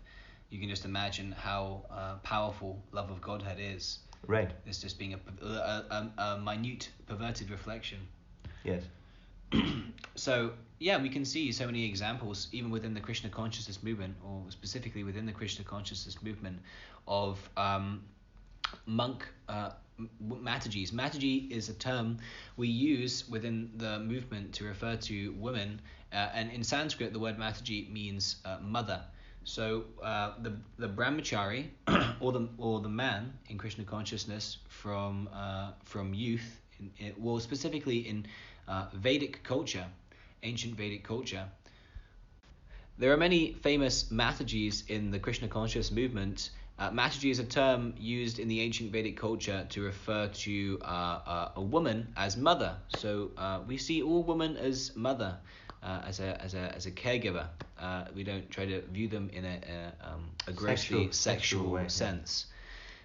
you can just imagine how powerful love of Godhead is. Right. It's just being a minute perverted reflection. Yes. So, yeah, we can see so many examples, even within the Krishna consciousness movement, or specifically within the Krishna consciousness movement, of monk Mataji's. Mataji is a term we use within the movement to refer to women, and in Sanskrit the word Mataji means mother. So the brahmachari or the man in Krishna consciousness from youth, well specifically in Vedic culture, ancient Vedic culture. There are many famous Matajis in the Krishna conscious movement. Mataji is a term used in the ancient Vedic culture to refer to a woman as mother. So we see all women as mother, as a caregiver. We don't try to view them in a grossly sexual way, sense.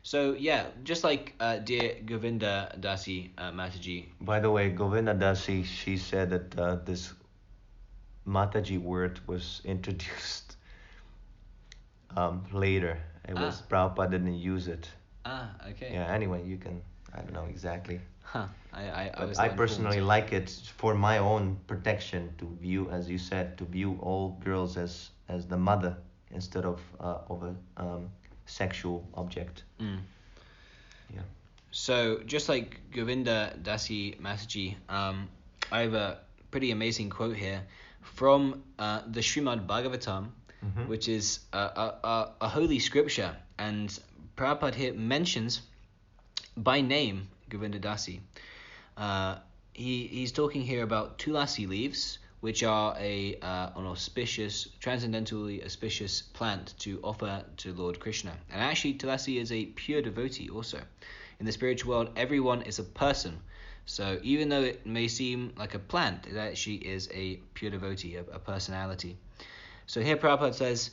So yeah, just like dear Govinda Dasi Mataji. By the way, Govinda Dasi, she said that this Mataji word was introduced later. It was Prabhupada didn't use it. Okay. Yeah. Anyway, you can. I don't know exactly. I personally like it for my own protection to view, as you said, to view all girls as the mother instead of a sexual object. Yeah. So just like Govinda Dasi Mataji, I have a pretty amazing quote here from the Srimad Bhagavatam, which is a holy scripture, and Prabhupada here mentions by name Govinda Dasi. He's talking here about tulasi leaves, which are an auspicious, transcendentally auspicious plant to offer to Lord Krishna. And actually, tulasi is a pure devotee also. In the spiritual world, everyone is a person. So even though it may seem like a plant, it actually is a pure devotee, a personality. So here Prabhupada says,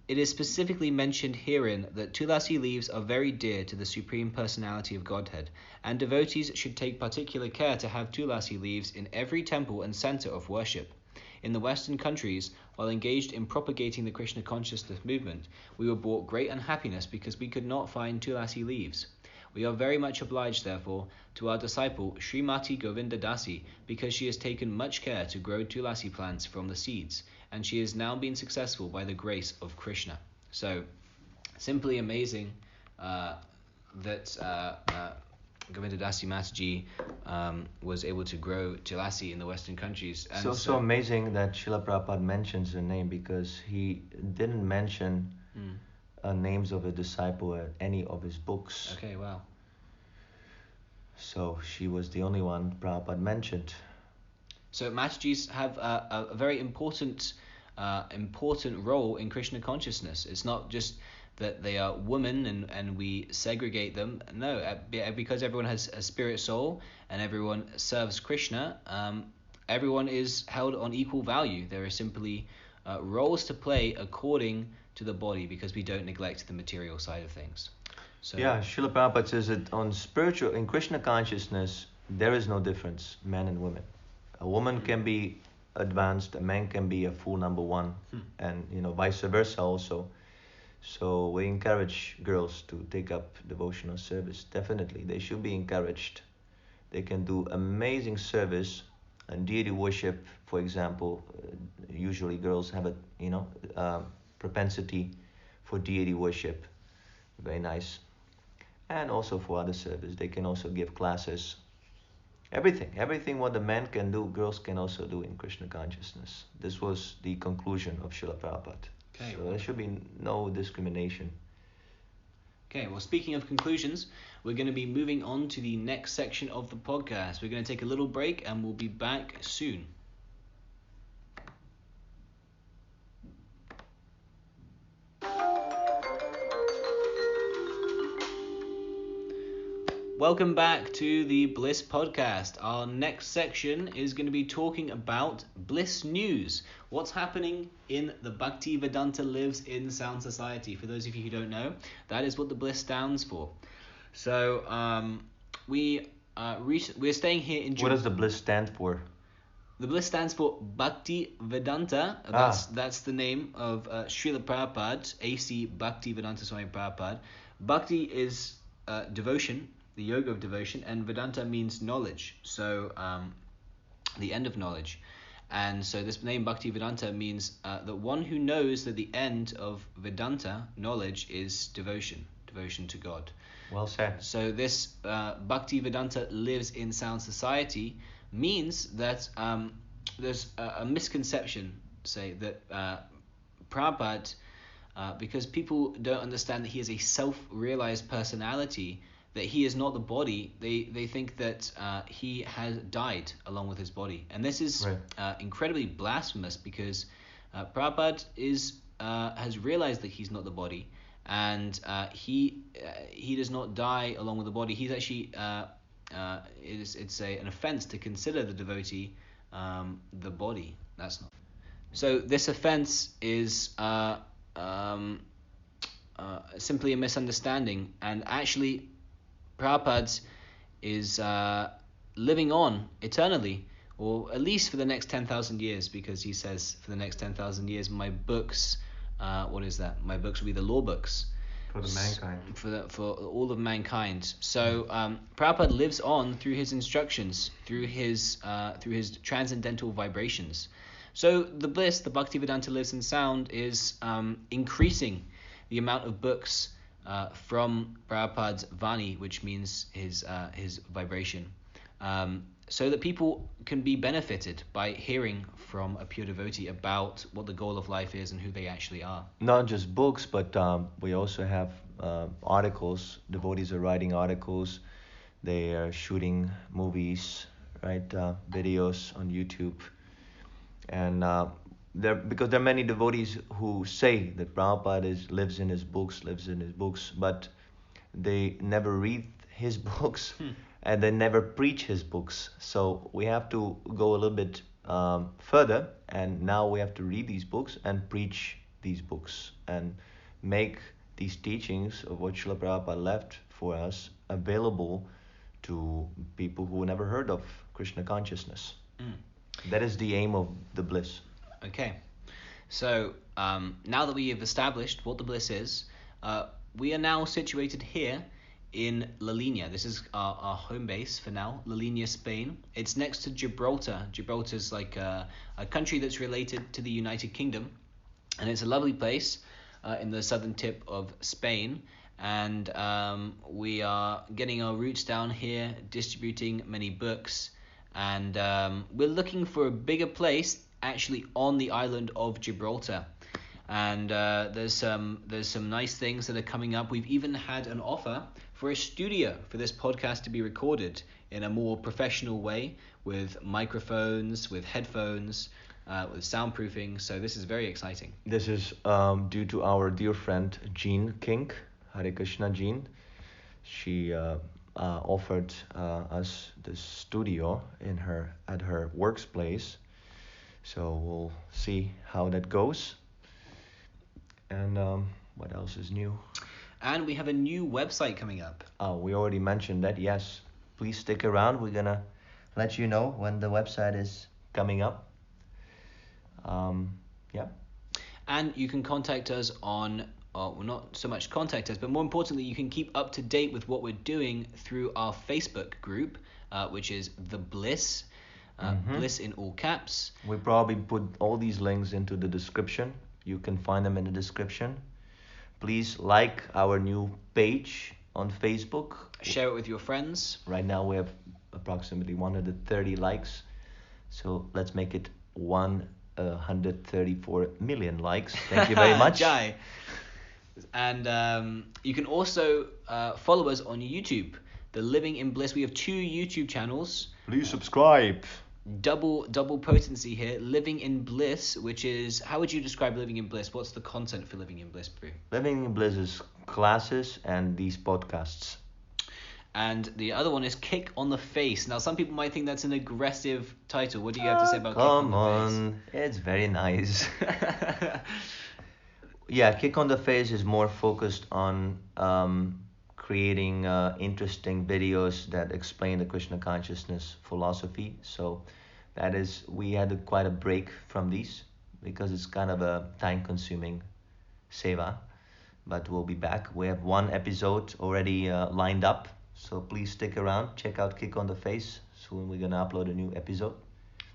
it is specifically mentioned herein that tulasi leaves are very dear to the Supreme Personality of Godhead, and devotees should take particular care to have tulasi leaves in every temple and center of worship. In the Western countries, while engaged in propagating the Krishna consciousness movement, we were brought great unhappiness because we could not find tulasi leaves. We are very much obliged, therefore, to our disciple Srimati Govinda Dasi, because she has taken much care to grow tulasi plants from the seeds, and she has now been successful by the grace of Krishna. So, simply amazing that Govinda Dasi Mataji was able to grow tulasi in the Western countries. And so amazing that Srila Prabhupada mentions her name, because he didn't mention names of a disciple at any of his books. Okay, wow. So she was the only one Prabhupada mentioned. So Matajis have a very important role in Krishna consciousness. It's not just that they are women and we segregate them. No, because everyone has a spirit soul and everyone serves Krishna, everyone is held on equal value. There are simply roles to play according to the body, because we don't neglect the material side of things. So yeah, Srila Prabhupada says that in Krishna consciousness, there is no difference, men and women. A woman can be advanced, a man can be a full number one, and vice versa also. So we encourage girls to take up devotional service. Definitely, they should be encouraged. They can do amazing service and deity worship. For example, usually girls have a propensity for deity worship. Very nice. And also for other service, they can also give classes Everything what the man can do, girls can also do in Krishna consciousness. This was the conclusion of Srila Prabhupada. Okay, So there should be no discrimination. Okay, well, speaking of conclusions, we're going to be moving on to the next section of the podcast. We're going to take a little break and we'll be back soon. Welcome back to the Bliss Podcast. Our next section is going to be talking about Bliss News. What's happening in the Bhakti Vedanta Lives in Sound Society. For those of you who don't know, that is what the Bliss stands for. So we're staying here in What does the Bliss stand for? The Bliss stands for Bhakti Vedanta. That's the name of Srila Prabhupada, A.C. Bhakti Vedanta Swami Prabhupada. Bhakti is devotion, the yoga of devotion, and Vedanta means knowledge, so the end of knowledge. And so this name Bhakti Vedanta means the one who knows that the end of Vedanta, knowledge, is devotion to God. Well said. So this Bhakti Vedanta lives in sound society means that there's a misconception, say, that Prabhupada, because people don't understand that he is a self-realized personality, that he is not the body, they think that he has died along with his body. And this is incredibly blasphemous, because Prabhupada has realized that he's not the body, and he does not die along with the body. He's actually it's an offense to consider the devotee the body. That's not. So this offense is simply a misunderstanding, and actually Prabhupada is living on eternally, or at least for the next 10,000 years, because he says for the next 10,000 years my books, what is that? My books will be the law books. For the mankind. For all of mankind. So Prabhupada lives on through his instructions, through his transcendental vibrations. So the Bliss, the Bhaktivedanta Lives in Sound, is increasing the amount of books from Prabhupada's Vani, which means his vibration, so that people can be benefited by hearing from a pure devotee about what the goal of life is and who they actually are. Not just books, but we also have articles. Devotees are writing articles. They are shooting movies, right? Videos on YouTube. And because there are many devotees who say that Prabhupada lives in his books, but they never read his books and they never preach his books. So we have to go a little bit further, and now we have to read these books and preach these books and make these teachings of what Srila Prabhupada left for us available to people who never heard of Krishna consciousness. That is the aim of the Bliss. Okay, so now that we have established what the Bliss is, we are now situated here in La Línea. This is our home base for now, La Línea, Spain. It's next to Gibraltar. Gibraltar is like a country that's related to the United Kingdom, and it's a lovely place in the southern tip of Spain. And we are getting our roots down here, distributing many books, and we're looking for a bigger place actually on the island of Gibraltar. And there's some nice things that are coming up. We've even had an offer for a studio for this podcast to be recorded in a more professional way, with microphones, with headphones, with soundproofing. So this is very exciting. This is due to our dear friend Jean King, Hare Krishna Jean. She offered us the studio at her workplace. So we'll see how that goes. And what else is new? And we have a new website coming up. We already mentioned that, yes. Please stick around. We're going to let you know when the website is coming up. Yeah. And you can contact us on, well, not so much contact us, but more importantly, you can keep up to date with what we're doing through our Facebook group, which is The Bliss. Bliss in all caps. We probably put all these links into the description. You can find them in the description. Please like our new page on Facebook. Share it with your friends. Right now we have approximately 130 likes. So let's make it 134 million likes. Thank you very much. Jai. And you can also follow us on YouTube, The Living in Bliss. We have 2 YouTube channels. Please subscribe. Double potency here. Living in Bliss, which is, how would you describe Living in Bliss? What's the content for Living in Bliss, Pru? Living in Bliss is classes and these podcasts. And the other one is Kick on the Face. Now, some people might think that's an aggressive title. What do you have to say about Kick on the Face? Come on, it's very nice. Yeah, Kick on the Face is more focused on creating interesting videos that explain the Krishna consciousness philosophy. So that is, we had quite a break from these because it's kind of a time-consuming seva. But we'll be back. We have 1 episode already lined up. So please stick around, check out Kick on the Face. Soon we're gonna upload a new episode.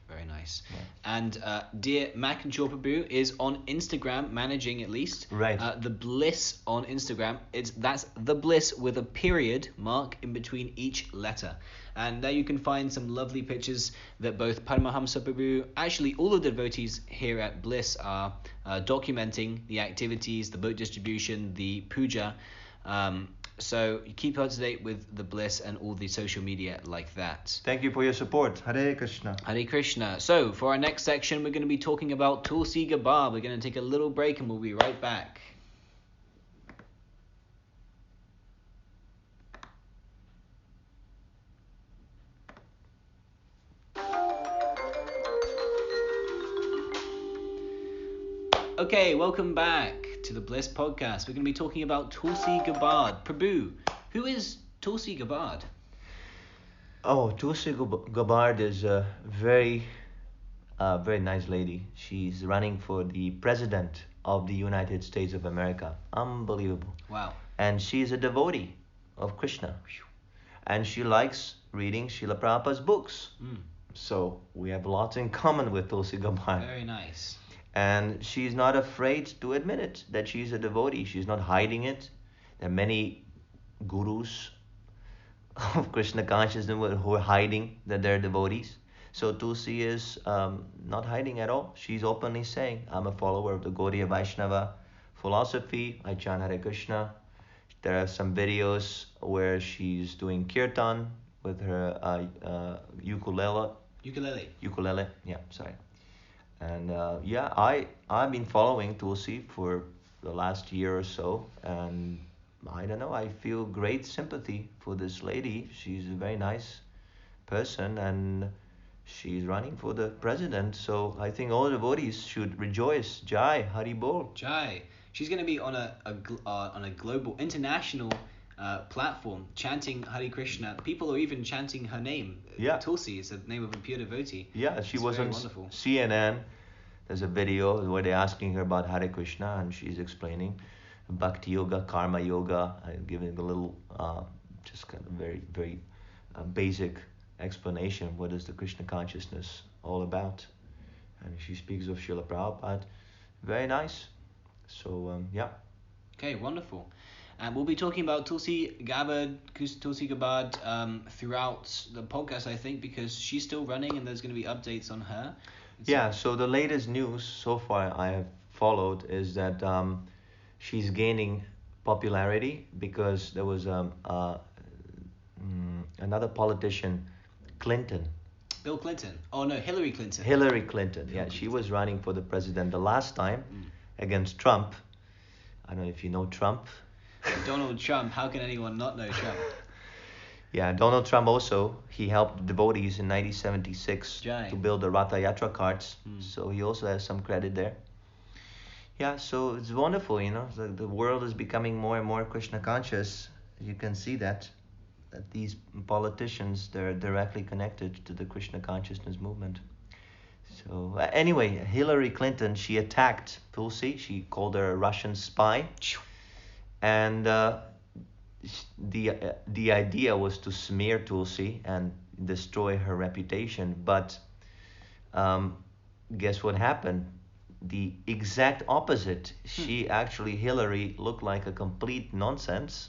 Very nice. Yeah. And dear Mac and Chorpabu is on Instagram, managing at least. Right. The Bliss on Instagram. That's the Bliss with a period mark in between each letter. And there you can find some lovely pictures that both Paramahamsa Prabhu, actually all of the devotees here at Bliss are documenting the activities, the book distribution, the puja. So you keep up to date with the Bliss and all the social media like that. Thank you for your support. Hare Krishna. Hare Krishna. So for our next section, we're going to be talking about Tulsi Gabar. We're going to take a little break and we'll be right back. Okay, welcome back to the Bliss Podcast. We're going to be talking about Tulsi Gabbard. Prabhu, who is Tulsi Gabbard? Oh, Tulsi Gabbard is a very nice lady. She's running for the president of the United States of America. Unbelievable. Wow. And she's a devotee of Krishna. And she likes reading Srila Prabhupada's books. So we have lots in common with Tulsi Gabbard. Very nice. And she's not afraid to admit it, that she's a devotee. She's not hiding it. There are many gurus of Krishna consciousness who are hiding that they're devotees. So Tulsi is not hiding at all. She's openly saying, I'm a follower of the Gaudiya Vaishnava philosophy. I chant Hare Krishna. There are some videos where she's doing kirtan with her ukulele. Ukulele, yeah, sorry. And I've been following Tulsi for the last year or so, and I don't know, I feel great sympathy for this lady. She's a very nice person, and she's running for the president. So I think all devotees should rejoice. Jai, Hari Bol. Jai. She's going to be on a global, international platform chanting Hare Krishna. People are even chanting her name. Yeah. Tulsi is the name of a pure devotee. Yeah, she was on wonderful. CNN. There's a video where they're asking her about Hare Krishna, and she's explaining Bhakti Yoga, Karma Yoga, and giving a little, just kind of very, very basic explanation. What is the Krishna consciousness all about? And she speaks of Srila Prabhupada. Very nice. So, yeah. Okay, wonderful. And we'll be talking about Tulsi Gabbard throughout the podcast, I think, because she's still running and there's going to be updates on her. Yeah, so the latest news so far I have followed is that she's gaining popularity because there was another politician, Clinton. Bill Clinton. Oh, no, Hillary Clinton. Hillary Clinton, yeah. She was running for the president the last time against Trump. I don't know if you know Trump. Donald Trump. How can anyone not know Trump? Yeah, Donald Trump also, he helped devotees in 1976 to build the Ratha Yatra carts. So he also has some credit there. Yeah, so it's wonderful, you know. The world is becoming more and more Krishna conscious. You can see that these politicians, they're directly connected to the Krishna consciousness movement. So anyway, Hillary Clinton, she attacked Tulsi. She called her a Russian spy. And the idea was to smear Tulsi and destroy her reputation. But guess what happened? The exact opposite. She actually, Hillary, looked like a complete nonsense.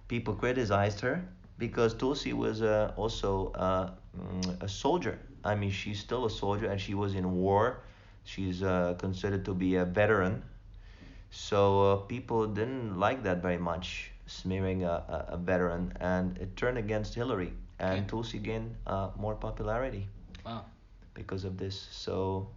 People criticized her, because Tulsi was also a soldier. I mean, she's still a soldier, and she was in war. She's considered to be a veteran. So people didn't like that very much, smearing a veteran, and it turned against Hillary, Okay. and Tulsi gained more popularity Wow. because of this. So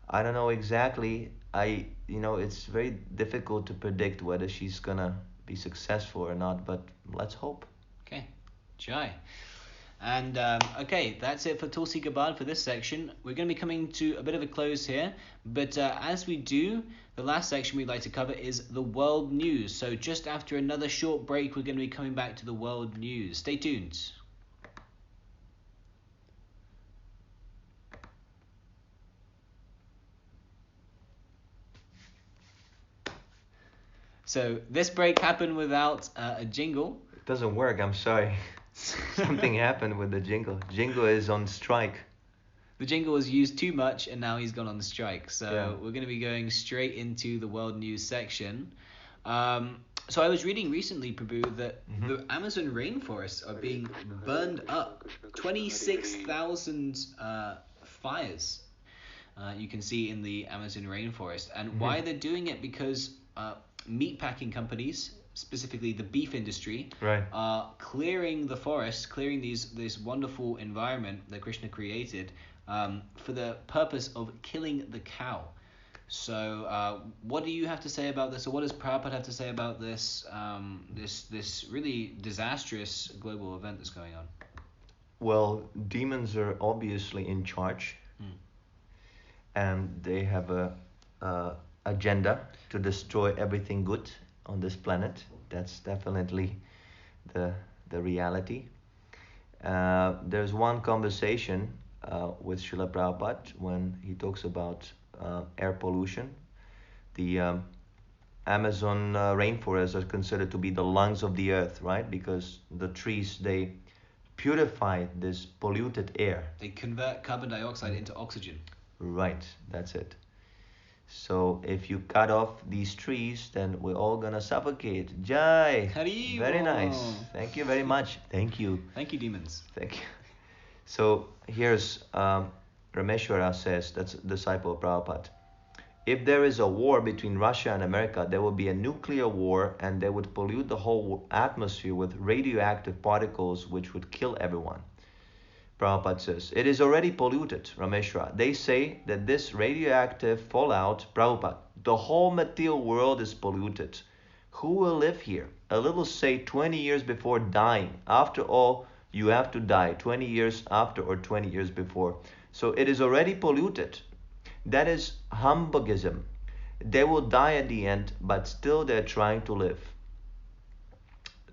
I don't know exactly. It's very difficult to predict whether she's gonna be successful or not, but let's hope. Okay. Jai. And okay, that's it for Tulsi Gabbard for this section. We're going to be coming to a bit of a close here, but as we do, the last section we'd like to cover is the world news. So just after another short break, we're going to be coming back to the world news. Stay tuned. So this break happened without a jingle. It doesn't work. I'm sorry. Something happened with the jingle. Jingle is on strike. The jingle was used too much, and now he's gone on strike. So Yeah. we're going to be going straight into the world news section. So I was reading recently, Prabhu, that the Amazon rainforests are being burned up. 26,000 fires you can see in the Amazon rainforest. And why they're doing it, because meatpacking companies, specifically the beef industry, Right. are clearing the forest, clearing this wonderful environment that Krishna created for the purpose of killing the cow. So what do you have to say about this, or what does Prabhupada have to say about this this really disastrous global event that's going on? Well, demons are obviously in charge, and they have a agenda to destroy everything good on this planet. That's definitely the reality. There's one conversation with Srila Prabhupada when he talks about air pollution. The Amazon rainforests are considered to be the lungs of the earth, right? Because the trees, they purify this polluted air. They convert carbon dioxide into oxygen. Right, that's it. So if you cut off these trees, then we're all gonna suffocate. Jai! Haribol. Very nice. Thank you very much. Thank you. Thank you, demons. Thank you. So here's Rameshwara says, that's a disciple of Prabhupada. If there is a war between Russia and America, there will be a nuclear war, and they would pollute the whole atmosphere with radioactive particles which would kill everyone. Prabhupada says, it is already polluted, Rameshwara. They say that this radioactive fallout, Prabhupada, the whole material world is polluted. Who will live here? A little say 20 years before dying. After all, you have to die 20 years after or 20 years before. So it is already polluted. That is humbugism. They will die at the end, but still they're trying to live.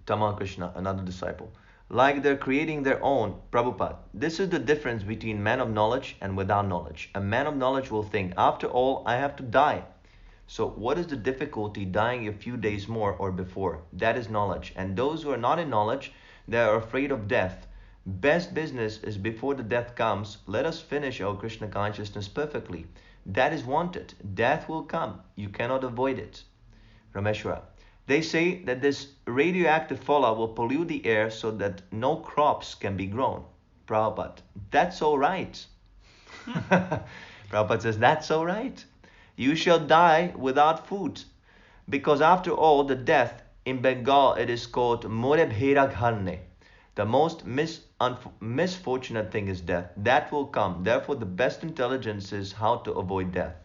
Tamal Krishna, another disciple. Like they're creating their own. Prabhupada, this is the difference between man of knowledge and without knowledge. A man of knowledge will think, after all, I have to die. So what is the difficulty dying a few days more or before? That is knowledge. And those who are not in knowledge, they are afraid of death. Best business is before the death comes, let us finish our Krishna consciousness perfectly. That is wanted. Death will come. You cannot avoid it. Rameshwara. They say that this radioactive fallout will pollute the air so that no crops can be grown. Prabhupada, that's all right. Prabhupada says, that's all right. You shall die without food. Because after all, the death, in Bengal it is called Morebhera Gharne. The most misfortunate thing is death. That will come. Therefore, the best intelligence is how to avoid death.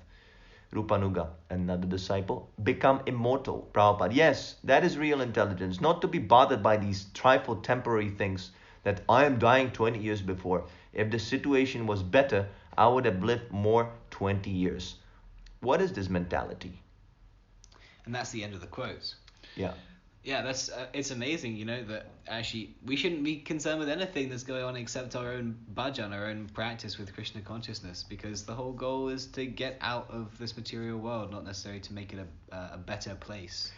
Rupanuga, another disciple, become immortal. Prabhupada, yes, that is real intelligence. Not to be bothered by these trifle temporary things that I am dying 20 years before. If the situation was better, I would have lived more 20 years. What is this mentality? And that's the end of the quote. Yeah. Yeah, that's it's amazing, that actually we shouldn't be concerned with anything that's going on except our own bhajan, our own practice with Krishna consciousness, because the whole goal is to get out of this material world, not necessarily to make it a better place.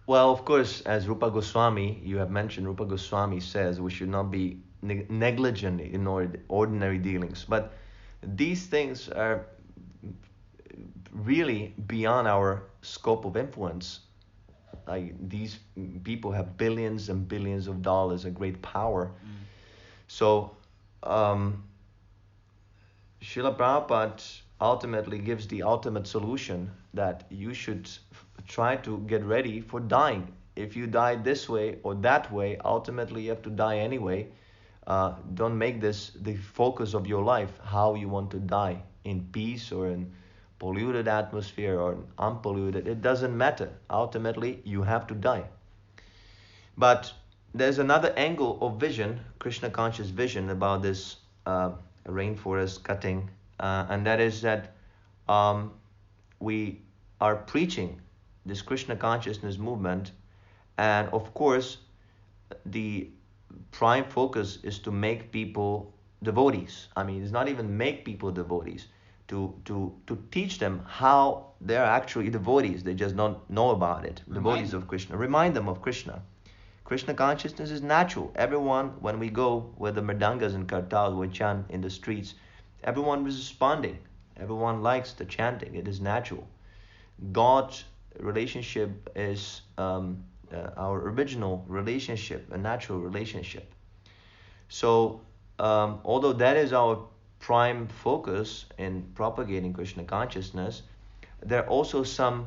Well, of course, as Rupa Goswami, you have mentioned, Rupa Goswami says we should not be negligent in ordinary dealings. But these things are really beyond our scope of influence. like these people have billions and billions of dollars, a great power. So Srila Prabhupada ultimately gives the ultimate solution that you should try to get ready for dying. If you die this way or that way, ultimately you have to die anyway. Don't make this the focus of your life, how you want to die, in peace or in polluted atmosphere or unpolluted. It doesn't matter. Ultimately, you have to die. But there's another angle of vision, Krishna conscious vision, about this rainforest cutting, and that is that we are preaching this Krishna consciousness movement, and of course, the prime focus is to make people devotees. I mean, it's not even make people devotees, to teach them how they're actually devotees. They just don't know about it. Devotees of Krishna. Remind them of Krishna. Krishna consciousness is natural. Everyone, when we go with the mridangas and kartals, we chant in the streets, everyone is responding. Everyone likes the chanting. It is natural. God's relationship is our original relationship, a natural relationship. So, although that is our prime focus in propagating Krishna consciousness, there are also some,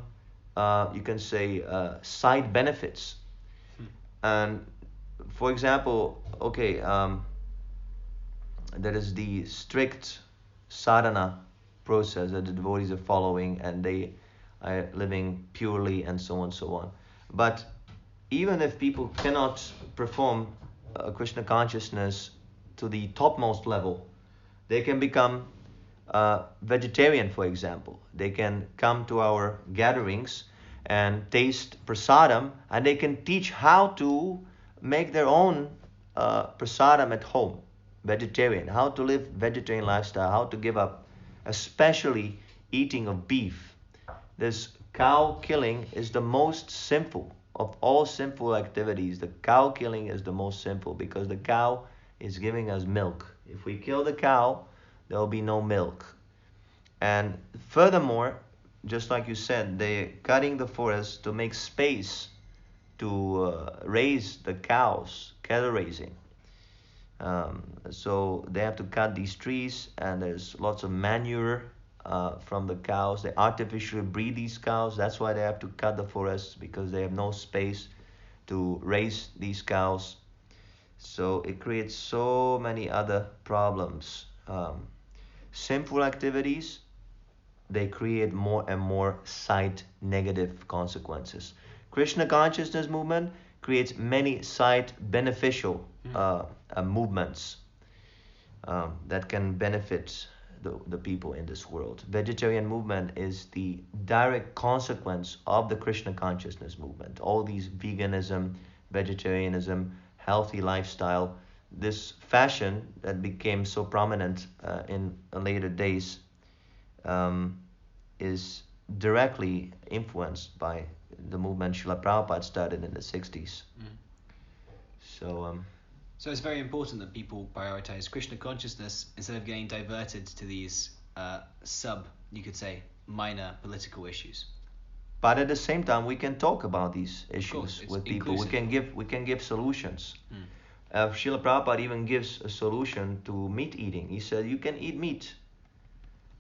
you can say, side benefits. And for example, okay, there is the strict sadhana process that the devotees are following, and they are living purely and so on and so on. But even if people cannot perform Krishna consciousness to the topmost level, they can become vegetarian, for example. They can come to our gatherings and taste prasadam, and they can teach how to make their own prasadam at home, vegetarian, how to live vegetarian lifestyle, how to give up, especially eating of beef. This cow killing is the most sinful of all sinful activities. The cow killing is the most sinful because the cow is giving us milk. If we kill the cow, there will be no milk. And furthermore, just like you said, they're cutting the forest to make space to raise the cows, cattle raising. So they have to cut these trees, and there's lots of manure from the cows. They artificially breed these cows. That's why they have to cut the forests, because they have no space to raise these cows. So it creates so many other problems. Sinful activities, they create more and more side negative consequences. Krishna consciousness movement creates many side beneficial movements that can benefit the people in this world. Vegetarian movement is the direct consequence of the Krishna consciousness movement. All these veganism, vegetarianism, healthy lifestyle, this fashion that became so prominent in later days is directly influenced by the movement Srila Prabhupada started in the 60s. So it's very important that people prioritize Krishna consciousness instead of getting diverted to these you could say, minor political issues. But at the same time, we can talk about these issues with people. Inclusive. We can give solutions. Srila Prabhupada even gives a solution to meat eating. He said you can eat meat,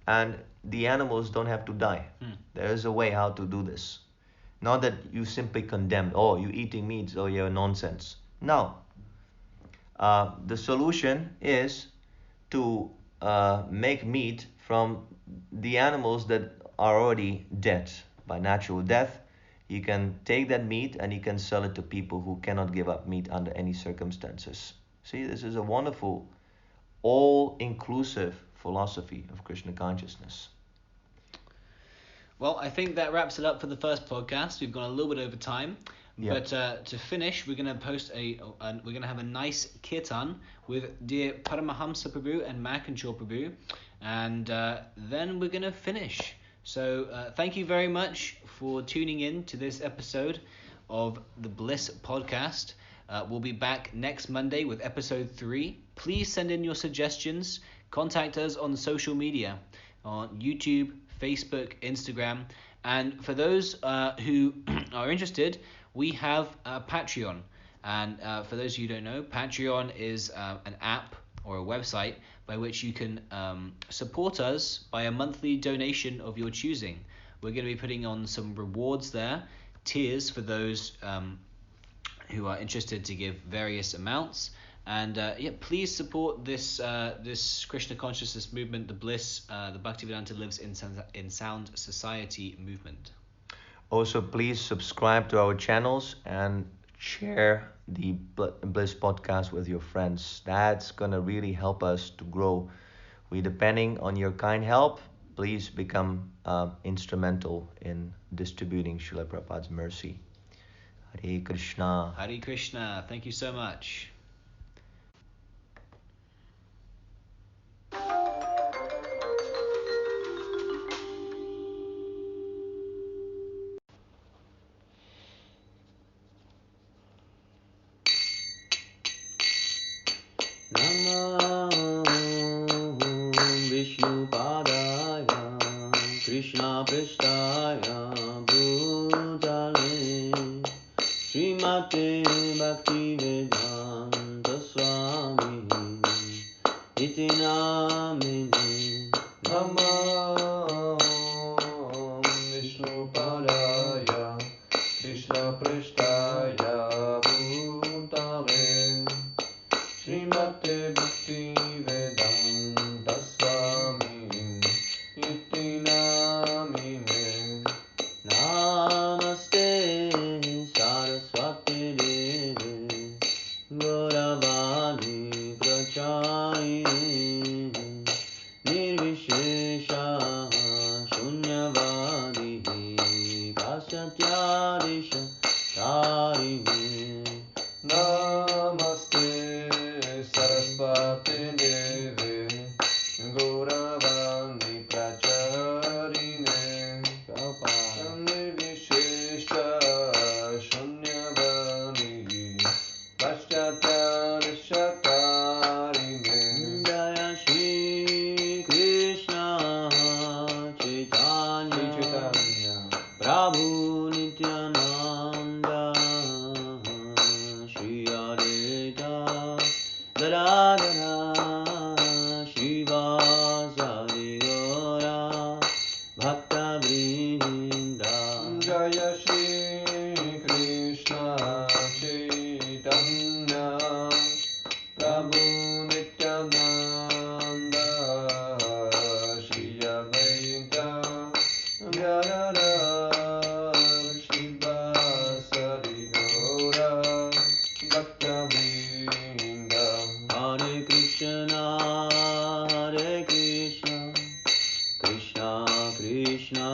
and the animals don't have to die. There is a way how to do this. Not that you simply condemn, oh, you eating meat, oh, you're nonsense. No. The solution is to make meat from the animals that are already dead by natural death. You can take that meat and you can sell it to people who cannot give up meat under any circumstances. See, this is a wonderful, all-inclusive philosophy of Krishna consciousness. Well, I think that wraps it up for the first podcast. We've gone a little bit over time. Yeah. But to finish, we're going to post we're going to have a nice kirtan with dear Paramahamsa Prabhu and Makanchur Prabhu, and then we're going to finish. So thank you very much for tuning in to this episode of the Bliss Podcast. We'll be back next Monday with episode 3. Please send in your suggestions. Contact us on social media, on YouTube, Facebook, Instagram. And for those who are interested, we have a Patreon. And for those of you who don't know, Patreon is an app or a website by which you can support us by a monthly donation of your choosing. We're going to be putting on some rewards there, tiers for those who are interested to give various amounts. And please support this Krishna consciousness movement, the BLISS, the Bhaktivedanta Lives in Sound Society movement. Also, please subscribe to our channels and share the BLISS podcast with your friends. That's gonna really help us to grow. We're depending on your kind help. Please become instrumental in distributing Srila Prabhupada's mercy. Hare Krishna. Hare Krishna. Thank you so much. Namo Vishnu Padaya Krishna Prasthaya Bhutale Srimate Bhaktivedanta Swami Iti Namine. Namo Vishnu Padaya Krishna Prasthaya Bhutale Srimate Bhaktivedanta Swami Iti Namine. Namaste Saraswati Devi Gauravani Pracharine Nirvishesha Shunyavadi Pasatyadisha Tarine. Namaste Saraswati Devi Gauravani Pracharine Nirvishesha Shunyavani Paschatya Tarine. Jaya Shri Krishna Chaitanya Prabhu Nityananda Shri Advaita Gadadhara Shivasari Gaura Bhakta Vrinda. Jaya Shri Krishna Chaitanya Prabhu Nityananda Shri Advaita Gadadhara Shivasari Gaura Bhakta Vrinda. Hare Krishna, Krishna Krishna,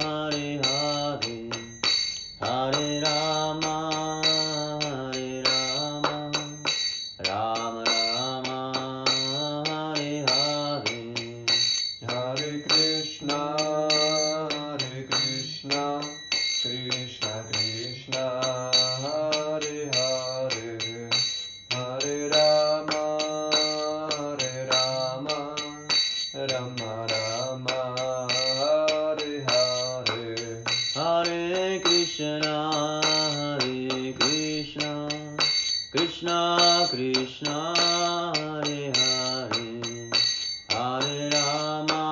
Hare Hare, Hare Rama, Rama Rama, Hare Hare. Hare Krishna, Krishna Krishna, Hare Hare, Hare Rama, Rama Rama, Hare Hare. Hare Krishna, Krishna Krishna, Hare Hare, Hare Rama,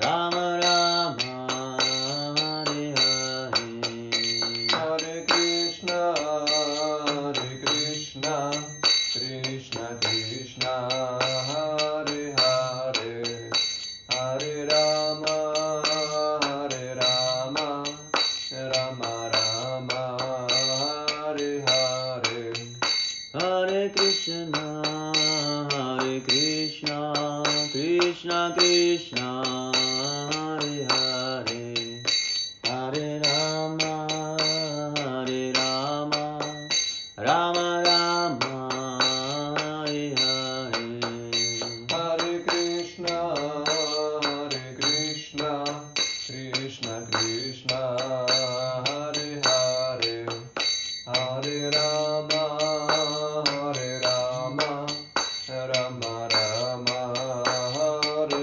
Rama Rama, Hare Hare. Hare Krishna, Krishna Krishna, Hare Hare, Hare Rama, Rama Rama, Hare Hare. Hare Krishna, Krishna Krishna, Hare Hare, Hare Rama, Rama Rama, Hare Hare. Hare Krishna, Krishna Krishna, Hare Hare, Hare Rama, Rama Rama, Hare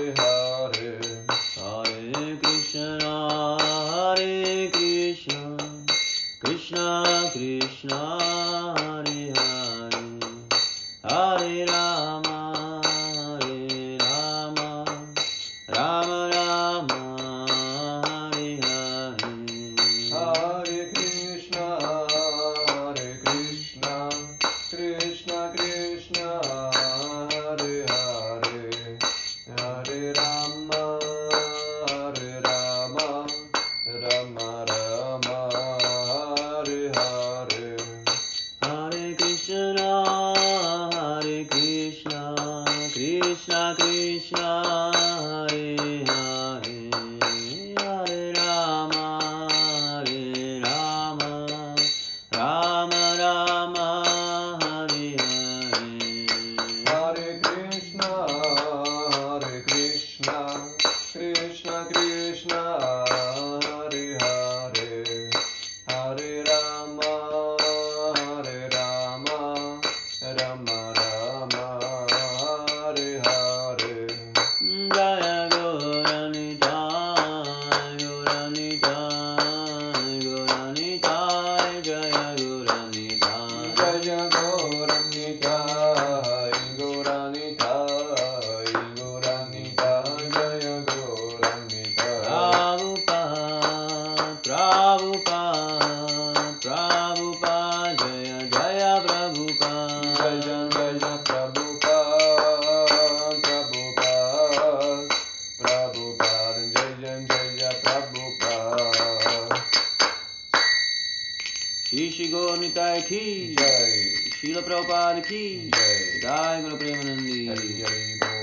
Shri Gaur Nitai की जय। श्रील प्रभुपाद की जय। जय गुरु प्रेमानंदी। हरि हरि बोल।